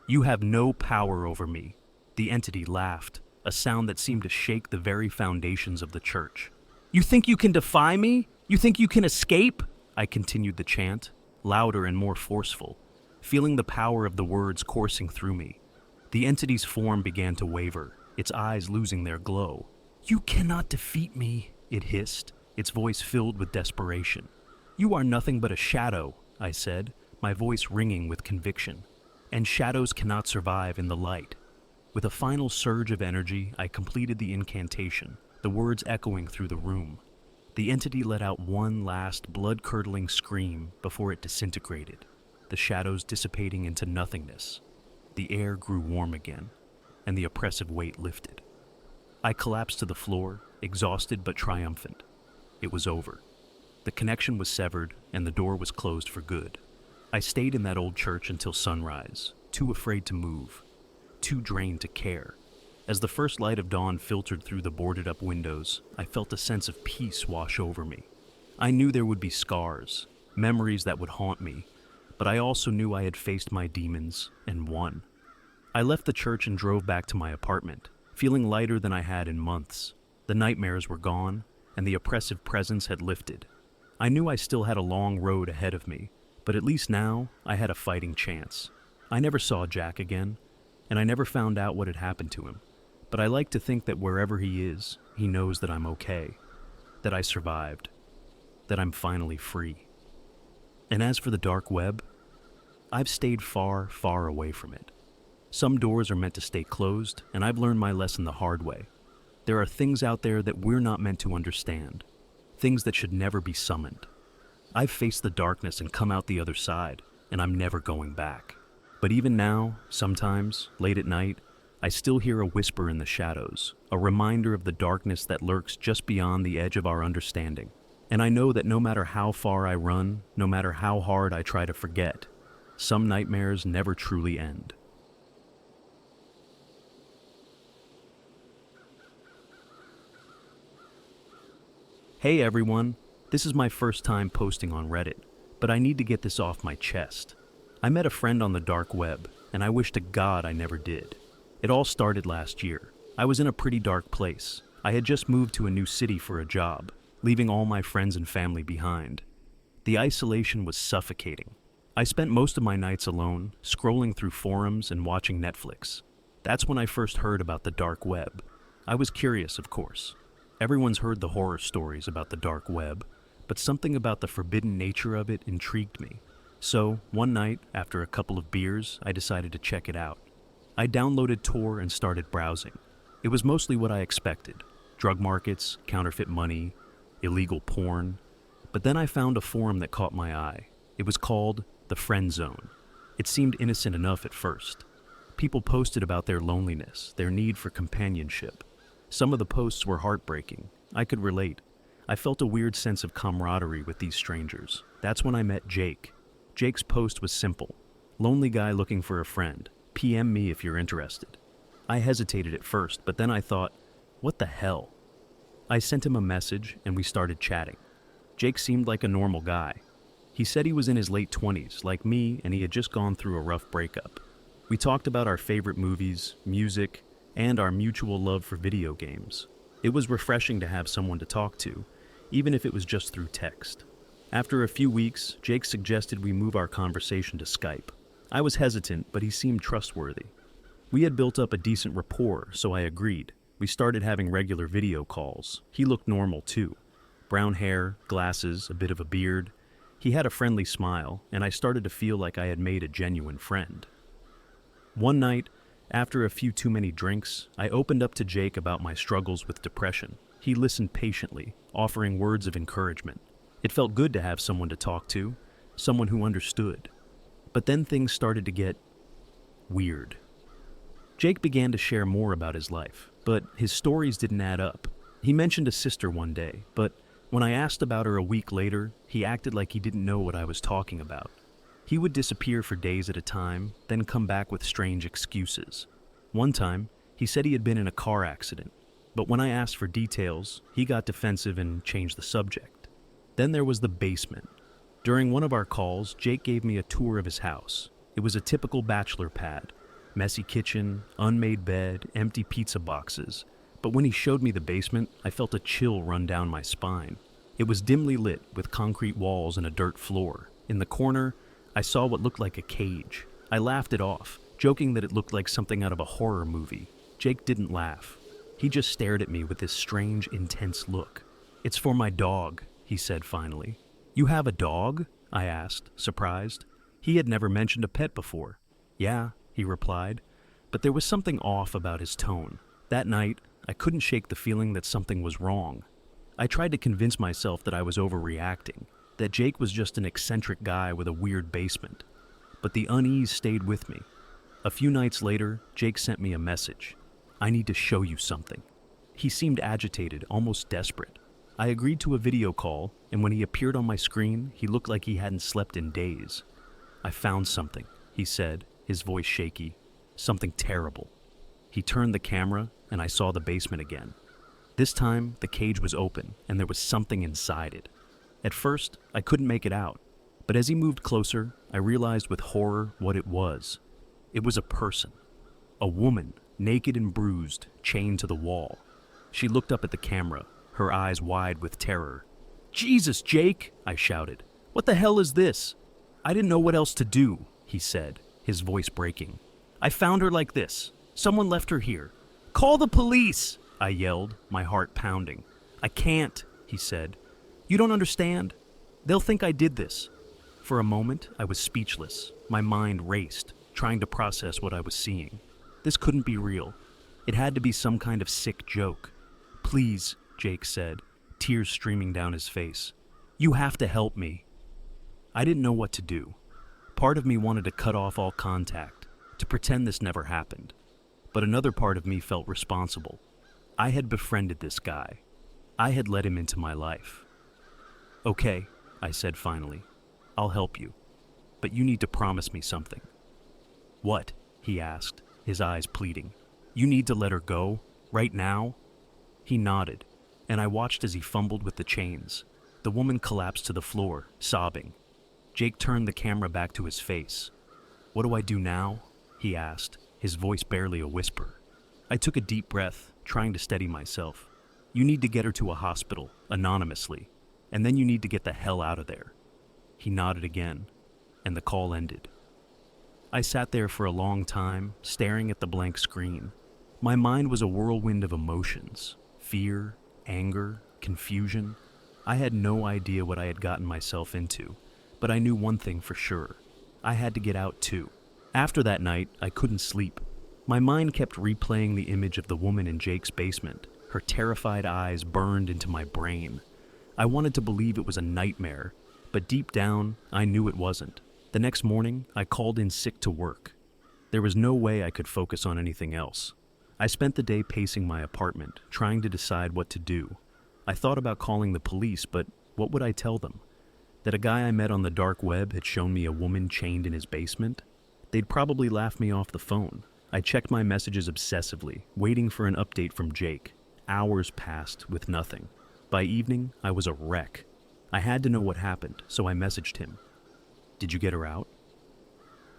"You have no power over me." The entity laughed, a sound that seemed to shake the very foundations of the church. "You think you can defy me? You think you can escape?" I continued the chant, louder and more forceful, feeling the power of the words coursing through me. The entity's form began to waver, its eyes losing their glow. "You cannot defeat me," it hissed, its voice filled with desperation. "You are nothing but a shadow," I said, my voice ringing with conviction. "And shadows cannot survive in the light." With a final surge of energy, I completed the incantation, the words echoing through the room. The entity let out one last blood-curdling scream before it disintegrated, the shadows dissipating into nothingness. The air grew warm again, and the oppressive weight lifted. I collapsed to the floor, exhausted but triumphant. It was over. The connection was severed, and the door was closed for good. I stayed in that old church until sunrise, too afraid to move, too drained to care. As the first light of dawn filtered through the boarded-up windows, I felt a sense of peace wash over me. I knew there would be scars, memories that would haunt me, but I also knew I had faced my demons and won. I left the church and drove back to my apartment, feeling lighter than I had in months. The nightmares were gone, and the oppressive presence had lifted. I knew I still had a long road ahead of me, but at least now I had a fighting chance. I never saw Jack again, and I never found out what had happened to him. But I like to think that wherever he is, he knows that I'm okay, that I survived, that I'm finally free. And as for the dark web, I've stayed far, far away from it. Some doors are meant to stay closed, and I've learned my lesson the hard way. There are things out there that we're not meant to understand, things that should never be summoned. I've faced the darkness and come out the other side, and I'm never going back. But even now, sometimes, late at night, I still hear a whisper in the shadows, a reminder of the darkness that lurks just beyond the edge of our understanding. And I know that no matter how far I run, no matter how hard I try to forget, some nightmares never truly end. Hey everyone, this is my first time posting on Reddit, but I need to get this off my chest. I met a friend on the dark web, and I wish to God I never did. It all started last year. I was in a pretty dark place. I had just moved to a new city for a job, leaving all my friends and family behind. The isolation was suffocating. I spent most of my nights alone, scrolling through forums and watching Netflix. That's when I first heard about the dark web. I was curious, of course. Everyone's heard the horror stories about the dark web, but something about the forbidden nature of it intrigued me. So, one night, after a couple of beers, I decided to check it out. I downloaded Tor and started browsing. It was mostly what I expected: drug markets, counterfeit money, illegal porn. But then I found a forum that caught my eye. It was called The Friend Zone. It seemed innocent enough at first. People posted about their loneliness, their need for companionship. Some of the posts were heartbreaking. I could relate. I felt a weird sense of camaraderie with these strangers. That's when I met Jake. Jake's post was simple: lonely guy looking for a friend. PM me if you're interested. I hesitated at first, but then I thought, what the hell? I sent him a message and we started chatting. Jake seemed like a normal guy. He said he was in his late 20s, like me, and he had just gone through a rough breakup. We talked about our favorite movies, music, and our mutual love for video games. It was refreshing to have someone to talk to, even if it was just through text. After a few weeks, Jake suggested we move our conversation to Skype. I was hesitant, but he seemed trustworthy. We had built up a decent rapport, so I agreed. We started having regular video calls. He looked normal too. Brown hair, glasses, a bit of a beard. He had a friendly smile, and I started to feel like I had made a genuine friend. One night, after a few too many drinks, I opened up to Jake about my struggles with depression. He listened patiently, offering words of encouragement. It felt good to have someone to talk to, someone who understood. But then things started to get weird. Jake began to share more about his life, but his stories didn't add up. He mentioned a sister one day, but when I asked about her a week later, he acted like he didn't know what I was talking about. He would disappear for days at a time, then come back with strange excuses. One time, he said he had been in a car accident, but when I asked for details, he got defensive and changed the subject. Then there was the basement. During one of our calls, Jake gave me a tour of his house. It was a typical bachelor pad. Messy kitchen, unmade bed, empty pizza boxes. But when he showed me the basement, I felt a chill run down my spine. It was dimly lit, with concrete walls and a dirt floor. In the corner, I saw what looked like a cage. I laughed it off, joking that it looked like something out of a horror movie. Jake didn't laugh. He just stared at me with this strange, intense look. "It's for my dog," he said finally. "You have a dog?" I asked, surprised. He had never mentioned a pet before. "Yeah," he replied, but there was something off about his tone. That night, I couldn't shake the feeling that something was wrong. I tried to convince myself that I was overreacting, that Jake was just an eccentric guy with a weird basement. But the unease stayed with me. A few nights later, Jake sent me a message. "I need to show you something." He seemed agitated, almost desperate. I agreed to a video call, and when he appeared on my screen, he looked like he hadn't slept in days. "I found something," he said, his voice shaky. "Something terrible." He turned the camera, and I saw the basement again. This time, the cage was open, and there was something inside it. At first, I couldn't make it out, but as he moved closer, I realized with horror what it was. It was a person. A woman, naked and bruised, chained to the wall. She looked up at the camera, her eyes wide with terror. "Jesus, Jake!" I shouted. "What the hell is this?" "I didn't know what else to do," he said, his voice breaking. "I found her like this. Someone left her here. Call the police!" I yelled, my heart pounding. "I can't," he said. "You don't understand. They'll think I did this." For a moment, I was speechless. My mind raced, trying to process what I was seeing. This couldn't be real. It had to be some kind of sick joke. "Please," Jake said, tears streaming down his face. "You have to help me." I didn't know what to do. Part of me wanted to cut off all contact, to pretend this never happened. But another part of me felt responsible. I had befriended this guy. I had let him into my life. "Okay," I said finally. "I'll help you. But you need to promise me something." "What?" he asked, his eyes pleading. "You need to let her go? Right now?" He nodded, and I watched as he fumbled with the chains. The woman collapsed to the floor, sobbing. Jake turned the camera back to his face. "What do I do now?" he asked, his voice barely a whisper. I took a deep breath, trying to steady myself. "You need to get her to a hospital, anonymously, and then you need to get the hell out of there." He nodded again, and the call ended. I sat there for a long time, staring at the blank screen. My mind was a whirlwind of emotions. Fear, anger, confusion. I had no idea what I had gotten myself into, but I knew one thing for sure. I had to get out too. After that night, I couldn't sleep. My mind kept replaying the image of the woman in Jake's basement. Her terrified eyes burned into my brain. I wanted to believe it was a nightmare, but deep down, I knew it wasn't. The next morning, I called in sick to work. There was no way I could focus on anything else. I spent the day pacing my apartment, trying to decide what to do. I thought about calling the police, but what would I tell them? That a guy I met on the dark web had shown me a woman chained in his basement? They'd probably laugh me off the phone. I checked my messages obsessively, waiting for an update from Jake. Hours passed with nothing. By evening, I was a wreck. I had to know what happened, so I messaged him. "Did you get her out?"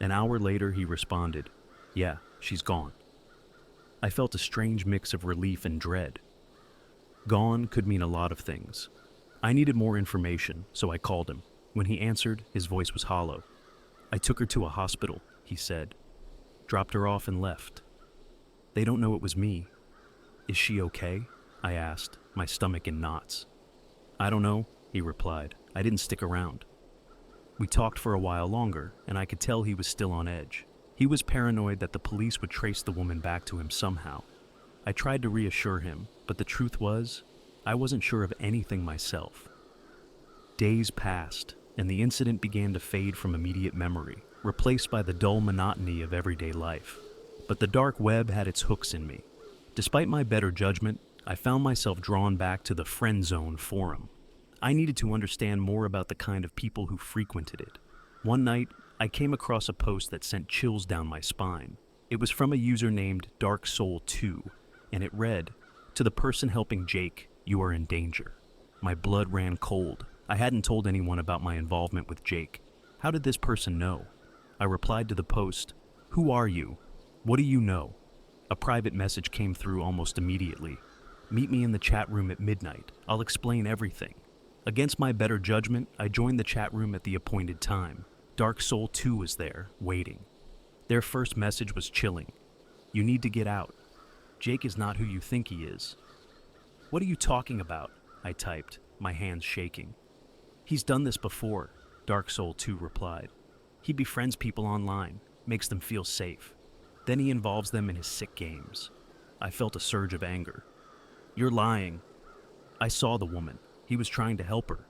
An hour later, he responded, "Yeah, she's gone." I felt a strange mix of relief and dread. Gone could mean a lot of things. I needed more information, so I called him. When he answered, his voice was hollow. "I took her to a hospital," he said. "Dropped her off and left. They don't know it was me." "Is she okay?" I asked, my stomach in knots. "I don't know," he replied. "I didn't stick around." We talked for a while longer, and I could tell he was still on edge. He was paranoid that the police would trace the woman back to him somehow. I tried to reassure him, but the truth was, I wasn't sure of anything myself. Days passed, and the incident began to fade from immediate memory, replaced by the dull monotony of everyday life. But the dark web had its hooks in me. Despite my better judgment, I found myself drawn back to the friend zone forum. I needed to understand more about the kind of people who frequented it. One night, I came across a post that sent chills down my spine. It was from a user named DarkSoul2, and it read, "To the person helping Jake, you are in danger." My blood ran cold. I hadn't told anyone about my involvement with Jake. How did this person know? I replied to the post, "Who are you? What do you know?" A private message came through almost immediately. "Meet me in the chat room at midnight. I'll explain everything." Against my better judgment, I joined the chat room at the appointed time. Dark Soul 2 was there, waiting. Their first message was chilling. "You need to get out. Jake is not who you think he is." "What are you talking about?" I typed, my hands shaking. "He's done this before," Dark Soul 2 replied. "He befriends people online, makes them feel safe. Then he involves them in his sick games." I felt a surge of anger. "You're lying." I saw the woman. He was trying to help her.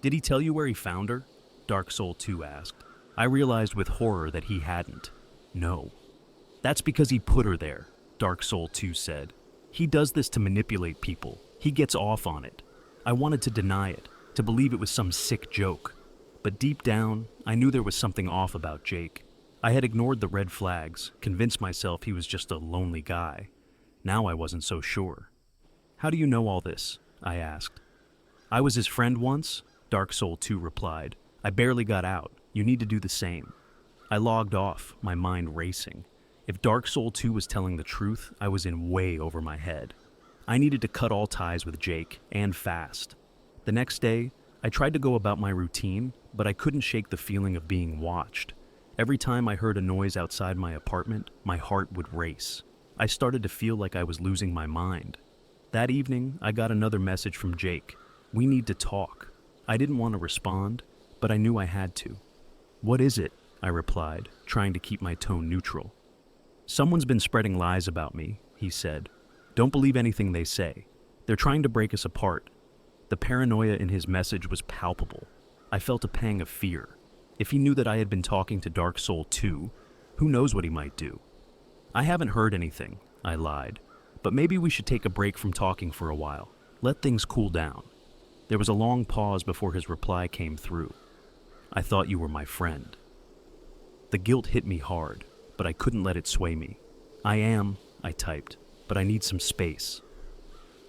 Did he tell you where he found her? Dark Soul 2 asked. I realized with horror that he hadn't. No. That's because he put her there, Dark Soul 2 said. He does this to manipulate people. He gets off on it. I wanted to deny it, to believe it was some sick joke. But deep down, I knew there was something off about Jake. I had ignored the red flags, convinced myself he was just a lonely guy. Now I wasn't so sure. How do you know all this? I asked. I was his friend once, Dark Soul 2 replied. I barely got out. You need to do the same. I logged off, my mind racing. If Dark Soul 2 was telling the truth, I was in way over my head. I needed to cut all ties with Jake, and fast. The next day, I tried to go about my routine, but I couldn't shake the feeling of being watched. Every time I heard a noise outside my apartment, my heart would race. I started to feel like I was losing my mind. That evening, I got another message from Jake. We need to talk. I didn't want to respond, but I knew I had to. What is it? I replied, trying to keep my tone neutral. Someone's been spreading lies about me, he said. Don't believe anything they say. They're trying to break us apart. The paranoia in his message was palpable. I felt a pang of fear. If he knew that I had been talking to Dark Soul 2, who knows what he might do? I haven't heard anything, I lied. But maybe we should take a break from talking for a while. Let things cool down. There was a long pause before his reply came through. I thought you were my friend. The guilt hit me hard, but I couldn't let it sway me. I typed, but I need some space.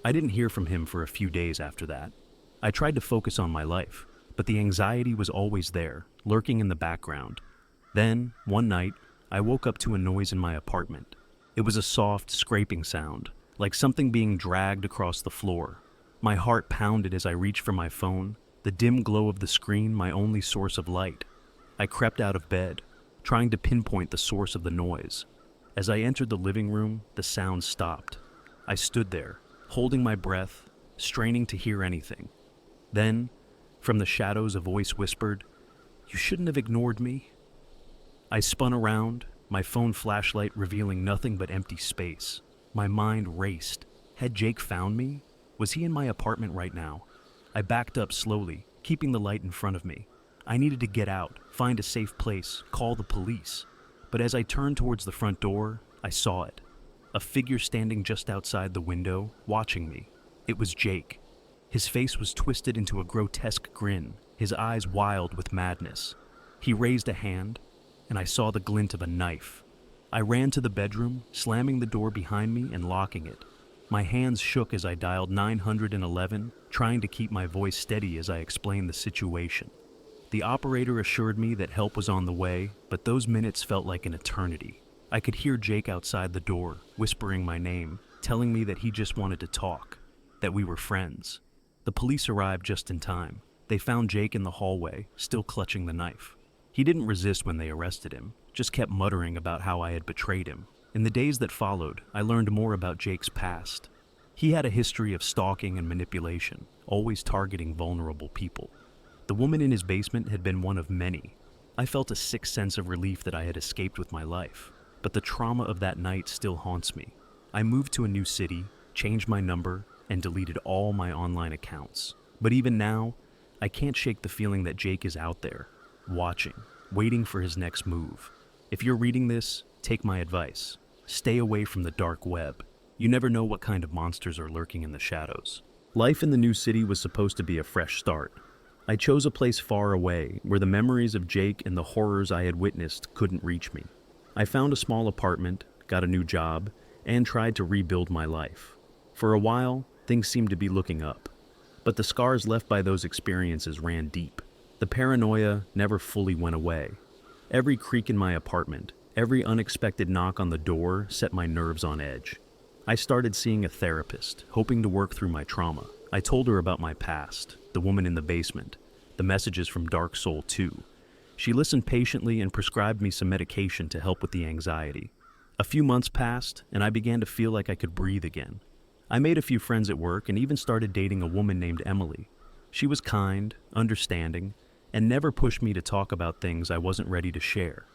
I didn't hear from him for a few days after that. I tried to focus on my life, but the anxiety was always there, lurking in the background. Then, one night, I woke up to a noise in my apartment. It was a soft, scraping sound, like something being dragged across the floor. My heart pounded as I reached for my phone, the dim glow of the screen my only source of light. I crept out of bed, trying to pinpoint the source of the noise. As I entered the living room, the sound stopped. I stood there, holding my breath, straining to hear anything. Then, from the shadows, a voice whispered, "You shouldn't have ignored me." I spun around, my phone flashlight revealing nothing but empty space. My mind raced. Had Jake found me? Was he in my apartment right now? I backed up slowly, keeping the light in front of me. I needed to get out, find a safe place, call the police. But as I turned towards the front door, I saw it. A figure standing just outside the window, watching me. It was Jake. His face was twisted into a grotesque grin, his eyes wild with madness. He raised a hand, and I saw the glint of a knife. I ran to the bedroom, slamming the door behind me and locking it. My hands shook as I dialed 911, trying to keep my voice steady as I explained the situation. The operator assured me that help was on the way, but those minutes felt like an eternity. I could hear Jake outside the door, whispering my name, telling me that he just wanted to talk, that we were friends. The police arrived just in time. They found Jake in the hallway, still clutching the knife. He didn't resist when they arrested him, just kept muttering about how I had betrayed him. In the days that followed, I learned more about Jake's past. He had a history of stalking and manipulation, always targeting vulnerable people. The woman in his basement had been one of many. I felt a sick sense of relief that I had escaped with my life, but the trauma of that night still haunts me. I moved to a new city, changed my number, and deleted all my online accounts. But even now, I can't shake the feeling that Jake is out there, watching, waiting for his next move. If you're reading this, take my advice. Stay away from the dark web. You never know what kind of monsters are lurking in the shadows. Life in the new city was supposed to be a fresh start. I chose a place far away, where the memories of Jake and the horrors I had witnessed couldn't reach me. I found a small apartment, got a new job, and tried to rebuild my life. For a while, things seemed to be looking up. But the scars left by those experiences ran deep. The paranoia never fully went away. Every creak in my apartment, every unexpected knock on the door set my nerves on edge. I started seeing a therapist, hoping to work through my trauma. I told her about my past, the woman in the basement, the messages from Dark Soul 2. She listened patiently and prescribed me some medication to help with the anxiety. A few months passed, and I began to feel like I could breathe again. I made a few friends at work and even started dating a woman named Emily. She was kind, understanding, and never pushed me to talk about things I wasn't ready to share.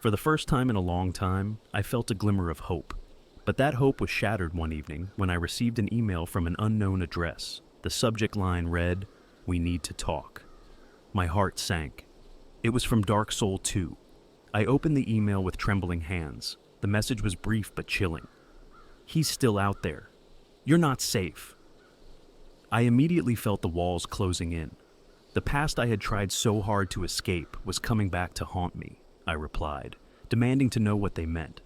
For the first time in a long time, I felt a glimmer of hope. But that hope was shattered one evening when I received an email from an unknown address. The The subject line read, "We need to talk." My heart sank. It was from Dark Soul 2. I opened the email with trembling hands. The message was brief but chilling. "He's still out there. You're not safe." I immediately felt the walls closing in. The past I had tried so hard to escape was coming back to haunt me, I replied, demanding to know what they meant.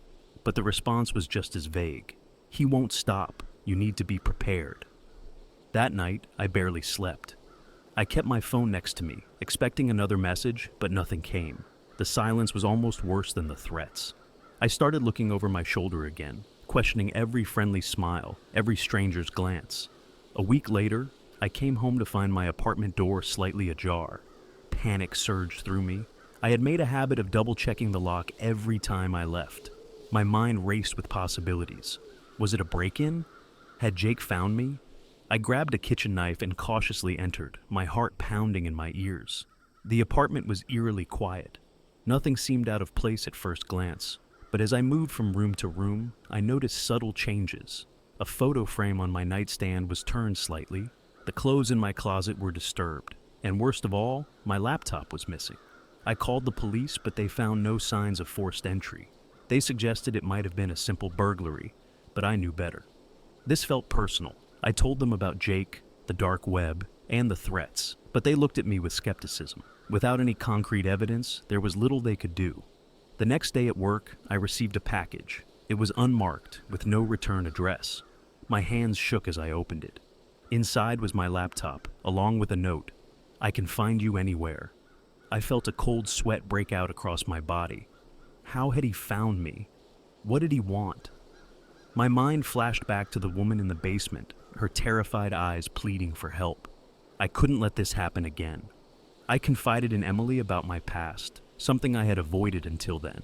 But the response was just as vague. "He won't stop. You need to be prepared." That night, I barely slept. I kept my phone next to me, expecting another message, but nothing came. The silence was almost worse than the threats. I started looking over my shoulder again, questioning every friendly smile, every stranger's glance. A week later, I came home to find my apartment door slightly ajar. Panic surged through me. I had made a habit of double-checking the lock every time I left. My mind raced with possibilities. Was it a break-in? Had Jake found me? I grabbed a kitchen knife and cautiously entered, my heart pounding in my ears. The apartment was eerily quiet. Nothing seemed out of place at first glance, but as I moved from room to room, I noticed subtle changes. A photo frame on my nightstand was turned slightly, the clothes in my closet were disturbed, and worst of all, my laptop was missing. I called the police, but they found no signs of forced entry. They suggested it might have been a simple burglary, but I knew better. This felt personal. I told them about Jake, the dark web, and the threats, but they looked at me with skepticism. Without any concrete evidence, there was little they could do. The next day at work, I received a package. It was unmarked, with no return address. My hands shook as I opened it. Inside was my laptop, along with a note. "I can find you anywhere." I felt a cold sweat break out across my body. How had he found me? What did he want? My mind flashed back to the woman in the basement, her terrified eyes pleading for help. I couldn't let this happen again. I confided in Emily about my past, something I had avoided until then.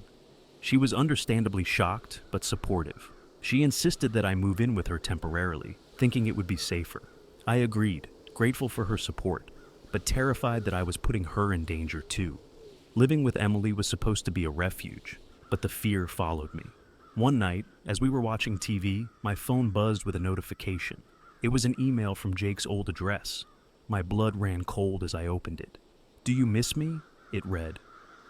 She was understandably shocked, but supportive. She insisted that I move in with her temporarily, thinking it would be safer. I agreed, grateful for her support, but terrified that I was putting her in danger too. Living with Emily was supposed to be a refuge, but the fear followed me. One night, as we were watching TV, my phone buzzed with a notification. It was an email from Jake's old address. My blood ran cold as I opened it. "Do you miss me?" it read.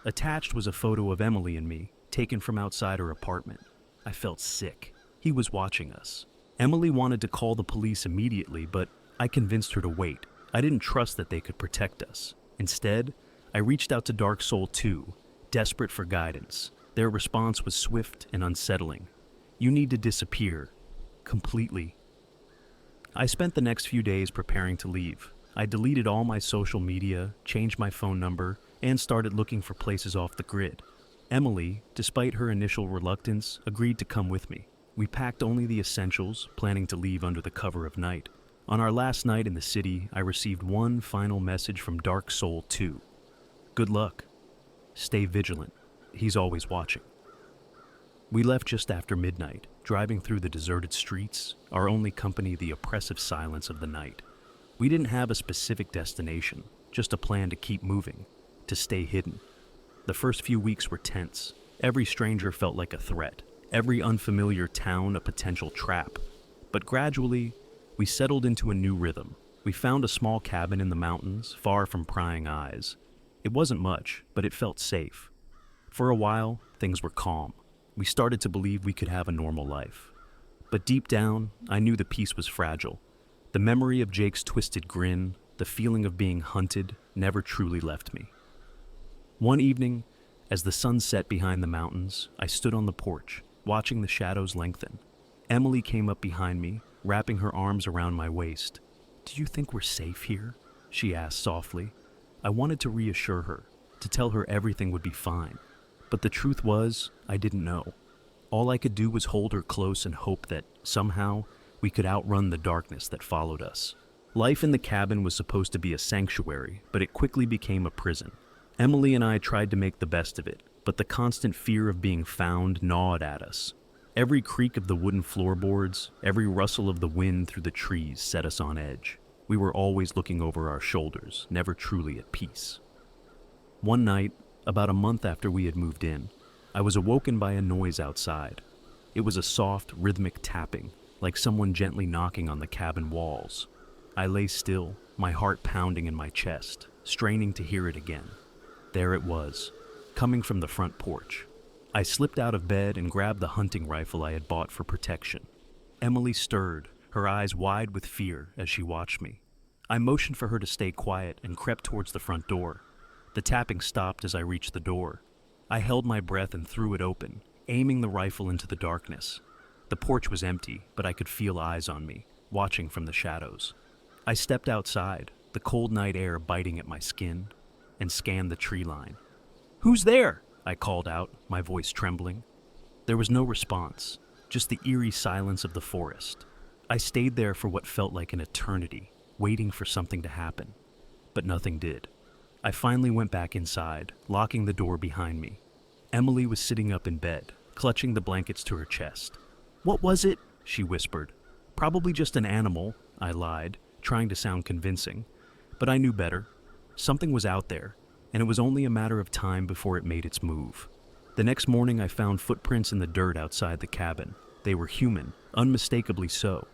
Attached was a photo of Emily and me, taken from outside her apartment. I felt sick. He was watching us. Emily wanted to call the police immediately, but I convinced her to wait. I didn't trust that they could protect us. Instead, I reached out to Dark Soul 2, desperate for guidance. Their response was swift and unsettling. "You need to disappear. Completely." I spent the next few days preparing to leave. I deleted all my social media, changed my phone number, and started looking for places off the grid. Emily, despite her initial reluctance, agreed to come with me. We packed only the essentials, planning to leave under the cover of night. On our last night in the city, I received one final message from Dark Soul 2. "Good luck. Stay vigilant. He's always watching." We left just after midnight, driving through the deserted streets, our only company the oppressive silence of the night. We didn't have a specific destination, just a plan to keep moving, to stay hidden. The first few weeks were tense. Every stranger felt like a threat, every unfamiliar town a potential trap. But gradually, we settled into a new rhythm. We found a small cabin in the mountains, far from prying eyes. It wasn't much, but it felt safe. For a while, things were calm. We started to believe we could have a normal life. But deep down, I knew the peace was fragile. The memory of Jake's twisted grin, the feeling of being hunted, never truly left me. One evening, as the sun set behind the mountains, I stood on the porch, watching the shadows lengthen. Emily came up behind me, wrapping her arms around my waist. "Do you think we're safe here?" she asked softly. I wanted to reassure her, to tell her everything would be fine. But the truth was, I didn't know. All I could do was hold her close and hope that, somehow, we could outrun the darkness that followed us. Life in the cabin was supposed to be a sanctuary, but it quickly became a prison. Emily and I tried to make the best of it, but the constant fear of being found gnawed at us. Every creak of the wooden floorboards, every rustle of the wind through the trees set us on edge. We were always looking over our shoulders, never truly at peace. One night, about a month after we had moved in, I was awoken by a noise outside. It was a soft, rhythmic tapping, like someone gently knocking on the cabin walls. I lay still, my heart pounding in my chest, straining to hear it again. There it was, coming from the front porch. I slipped out of bed and grabbed the hunting rifle I had bought for protection. Emily stirred, her eyes wide with fear as she watched me. I motioned for her to stay quiet and crept towards the front door. The tapping stopped as I reached the door. I held my breath and threw it open, aiming the rifle into the darkness. The porch was empty, but I could feel eyes on me, watching from the shadows. I stepped outside, the cold night air biting at my skin, and scanned the tree line. "Who's there?" I called out, my voice trembling. There was no response, just the eerie silence of the forest. I stayed there for what felt like an eternity, waiting for something to happen. But nothing did. I finally went back inside, locking the door behind me. Emily was sitting up in bed, clutching the blankets to her chest. "What was it?" she whispered. "Probably just an animal," I lied, trying to sound convincing. But I knew better. Something was out there, and it was only a matter of time before it made its move. The next morning I found footprints in the dirt outside the cabin. They were human, unmistakably so.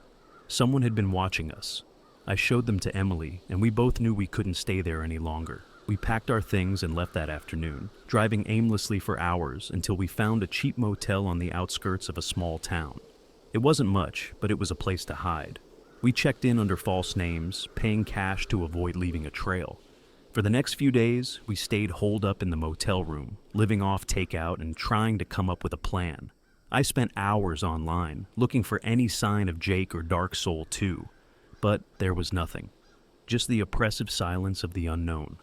Someone had been watching us. I showed them to Emily, and we both knew we couldn't stay there any longer. We packed our things and left that afternoon, driving aimlessly for hours until we found a cheap motel on the outskirts of a small town. It wasn't much, but it was a place to hide. We checked in under false names, paying cash to avoid leaving a trail. For the next few days, we stayed holed up in the motel room, living off takeout and trying to come up with a plan. I spent hours online, looking for any sign of Jake or Dark Soul 2, but there was nothing. Just the oppressive silence of the unknown.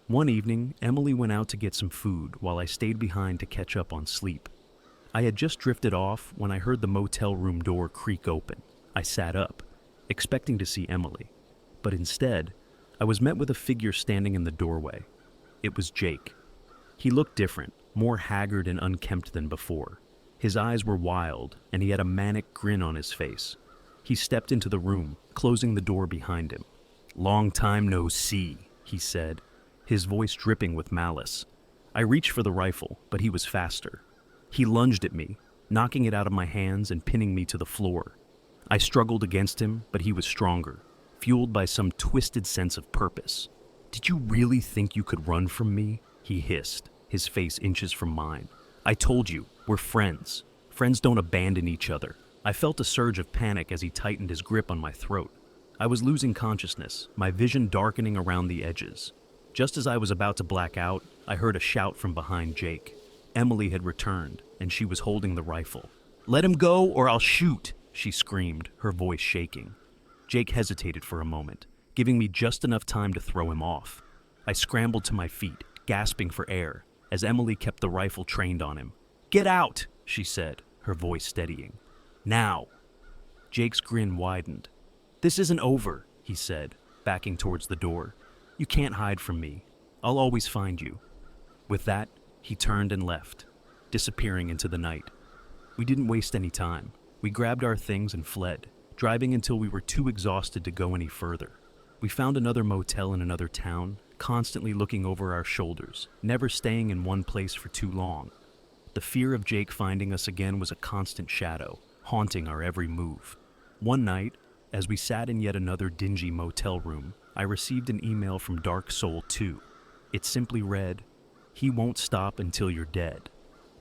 One evening, Emily went out to get some food while I stayed behind to catch up on sleep. I had just drifted off when I heard the motel room door creak open. I sat up, expecting to see Emily. But instead, I was met with a figure standing in the doorway. It was Jake. He looked different, more haggard and unkempt than before. His eyes were wild, and he had a manic grin on his face. He stepped into the room, closing the door behind him. "Long time no see," he said, his voice dripping with malice. I reached for the rifle, but he was faster. He lunged at me, knocking it out of my hands and pinning me to the floor. I struggled against him, but he was stronger, fueled by some twisted sense of purpose. "Did you really think you could run from me?" he hissed, his face inches from mine. "I told you, we're friends. Friends don't abandon each other." I felt a surge of panic as he tightened his grip on my throat. I was losing consciousness, my vision darkening around the edges. Just as I was about to black out, I heard a shout from behind Jake. Emily had returned, and she was holding the rifle. "Let him go or I'll shoot," she screamed, her voice shaking. Jake hesitated for a moment, giving me just enough time to throw him off. I scrambled to my feet, gasping for air, as Emily kept the rifle trained on him. "Get out," she said, her voice steadying. "Now." Jake's grin widened. "This isn't over," he said, backing towards the door. "You can't hide from me. I'll always find you." With that, he turned and left, disappearing into the night. We didn't waste any time. We grabbed our things and fled, driving until we were too exhausted to go any further. We found another motel in another town, constantly looking over our shoulders, never staying in one place for too long. The fear of Jake finding us again was a constant shadow, haunting our every move. One night, as we sat in yet another dingy motel room, I received an email from Dark Soul 2. It simply read, "He won't stop until you're dead."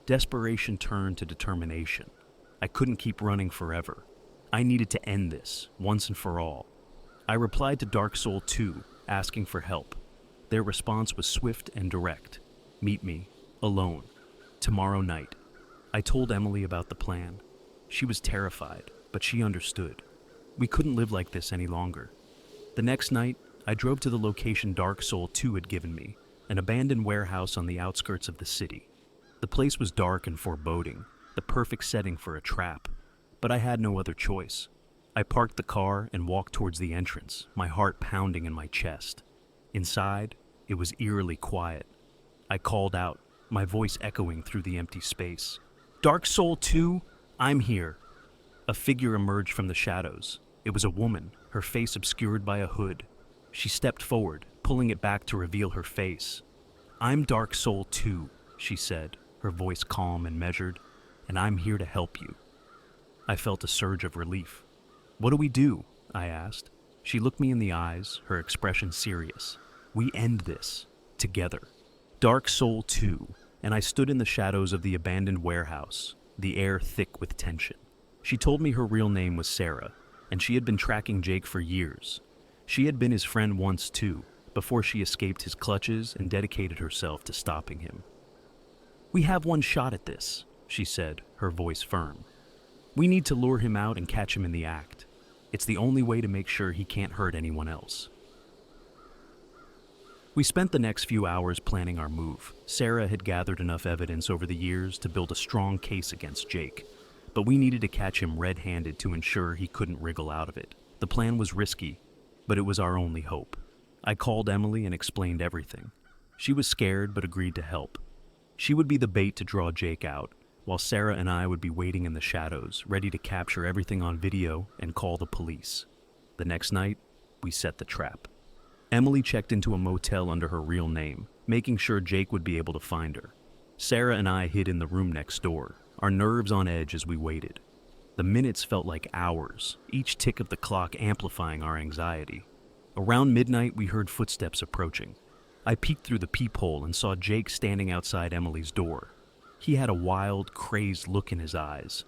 Desperation turned to determination. I couldn't keep running forever. I needed to end this, once and for all. I replied to Dark Soul 2, asking for help. Their response was swift and direct. "Meet me, alone, tomorrow night." I told Emily about the plan. She was terrified, but she understood. We couldn't live like this any longer. The next night, I drove to the location Dark Soul 2 had given me, an abandoned warehouse on the outskirts of the city. The place was dark and foreboding, the perfect setting for a trap, but I had no other choice. I parked the car and walked towards the entrance, my heart pounding in my chest. Inside, it was eerily quiet. I called out, my voice echoing through the empty space. "Dark Soul 2, I'm here." A figure emerged from the shadows. It was a woman, her face obscured by a hood. She stepped forward, pulling it back to reveal her face. "I'm Dark Soul 2, she said, her voice calm and measured, "and I'm here to help you." I felt a surge of relief. What do we do? I asked. She looked me in the eyes, her expression serious. We end this. Together. Dark Soul 2, and I stood in the shadows of the abandoned warehouse, the air thick with tension. She told me her real name was Sarah, and she had been tracking Jake for years. She had been his friend once too, before she escaped his clutches and dedicated herself to stopping him. We have one shot at this, she said, her voice firm. We need to lure him out and catch him in the act. It's the only way to make sure he can't hurt anyone else. We spent the next few hours planning our move. Sarah had gathered enough evidence over the years to build a strong case against Jake, but we needed to catch him red-handed to ensure he couldn't wriggle out of it. The plan was risky, but it was our only hope. I called Emily and explained everything. She was scared but agreed to help. She would be the bait to draw Jake out, while Sarah and I would be waiting in the shadows, ready to capture everything on video and call the police. The next night, we set the trap. Emily checked into a motel under her real name, making sure Jake would be able to find her. Sarah and I hid in the room next door, our nerves on edge as we waited. The minutes felt like hours, each tick of the clock amplifying our anxiety. Around midnight, we heard footsteps approaching. I peeked through the peephole and saw Jake standing outside Emily's door. He had a wild, crazed look in his eyes,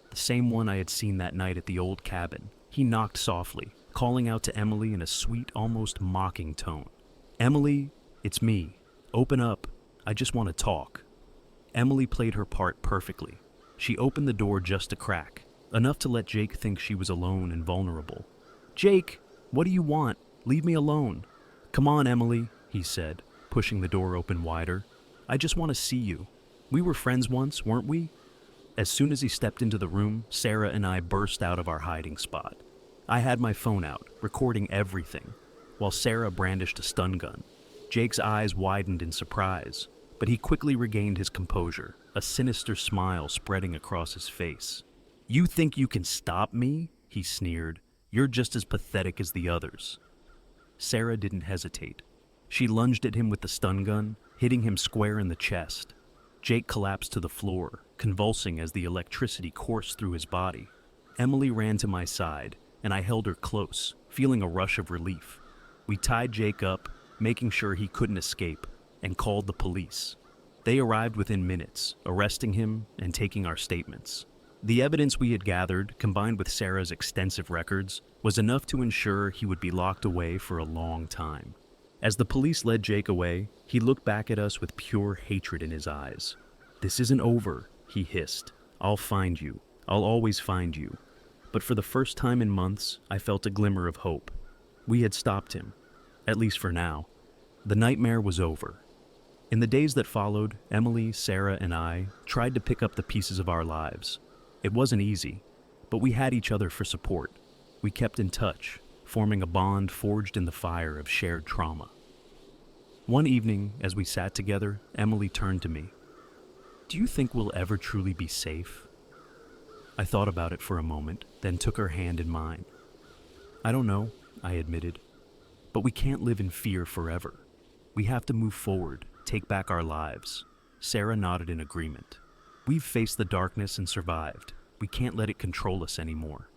the same one I had seen that night at the old cabin. He knocked softly, calling out to Emily in a sweet, almost mocking tone. Emily, it's me. Open up. I just want to talk. Emily played her part perfectly. She opened the door just a crack, enough to let Jake think she was alone and vulnerable. Jake, what do you want? Leave me alone. Come on, Emily, he said, pushing the door open wider. I just want to see you. We were friends once, weren't we? As soon as he stepped into the room, Sarah and I burst out of our hiding spot. I had my phone out, recording everything, while Sarah brandished a stun gun. Jake's eyes widened in surprise, but he quickly regained his composure, a sinister smile spreading across his face. You think you can stop me? He sneered. You're just as pathetic as the others. Sarah didn't hesitate. She lunged at him with the stun gun, hitting him square in the chest. Jake collapsed to the floor, convulsing as the electricity coursed through his body. Emily ran to my side, and I held her close, feeling a rush of relief. We tied Jake up, making sure he couldn't escape, and called the police. They arrived within minutes, arresting him and taking our statements. The evidence we had gathered, combined with Sarah's extensive records, was enough to ensure he would be locked away for a long time. As the police led Jake away, he looked back at us with pure hatred in his eyes. This isn't over, he hissed. I'll find you. I'll always find you. But for the first time in months, I felt a glimmer of hope. We had stopped him, at least for now. The nightmare was over. In the days that followed, Emily, Sarah, and I tried to pick up the pieces of our lives. It wasn't easy, but we had each other for support. We kept in touch, forming a bond forged in the fire of shared trauma. One evening, as we sat together, Emily turned to me. Do you think we'll ever truly be safe? I thought about it for a moment, then took her hand in mine. I don't know, I admitted, but we can't live in fear forever. We have to move forward, take back our lives. Sarah nodded in agreement. We've faced the darkness and survived. We can't let it control us anymore.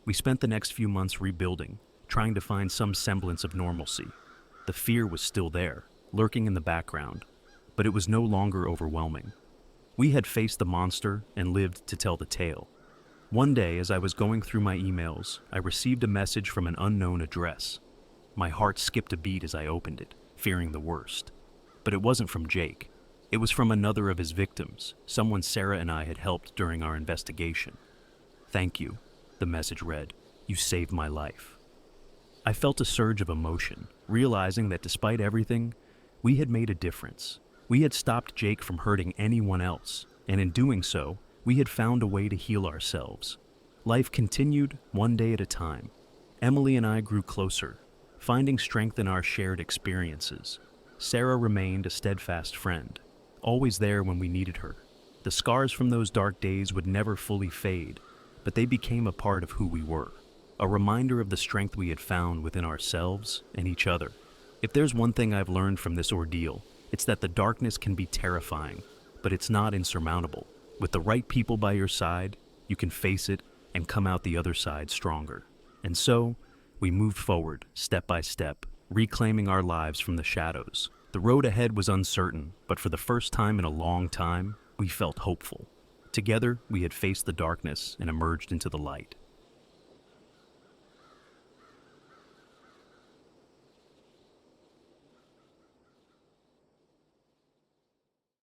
We spent the next few months rebuilding, trying to find some semblance of normalcy. The fear was still there, lurking in the background, but it was no longer overwhelming. We had faced the monster and lived to tell the tale. One day, as I was going through my emails, I received a message from an unknown address. My heart skipped a beat as I opened it, fearing the worst. But it wasn't from Jake. It was from another of his victims, someone Sarah and I had helped during our investigation. Thank you, the message read. You saved my life. I felt a surge of emotion, realizing that despite everything, we had made a difference. We had stopped Jake from hurting anyone else, and in doing so, we had found a way to heal ourselves. Life continued, one day at a time. Emily and I grew closer, finding strength in our shared experiences. Sarah remained a steadfast friend, always there when we needed her. The scars from those dark days would never fully fade, but they became a part of who we were, a reminder of the strength we had found within ourselves and each other. If there's one thing I've learned from this ordeal, it's that the darkness can be terrifying, but it's not insurmountable. With the right people by your side, you can face it and come out the other side stronger. And so, we moved forward, step by step, reclaiming our lives from the shadows. The road ahead was uncertain, but for the first time in a long time, we felt hopeful. Together, we had faced the darkness and emerged into the light.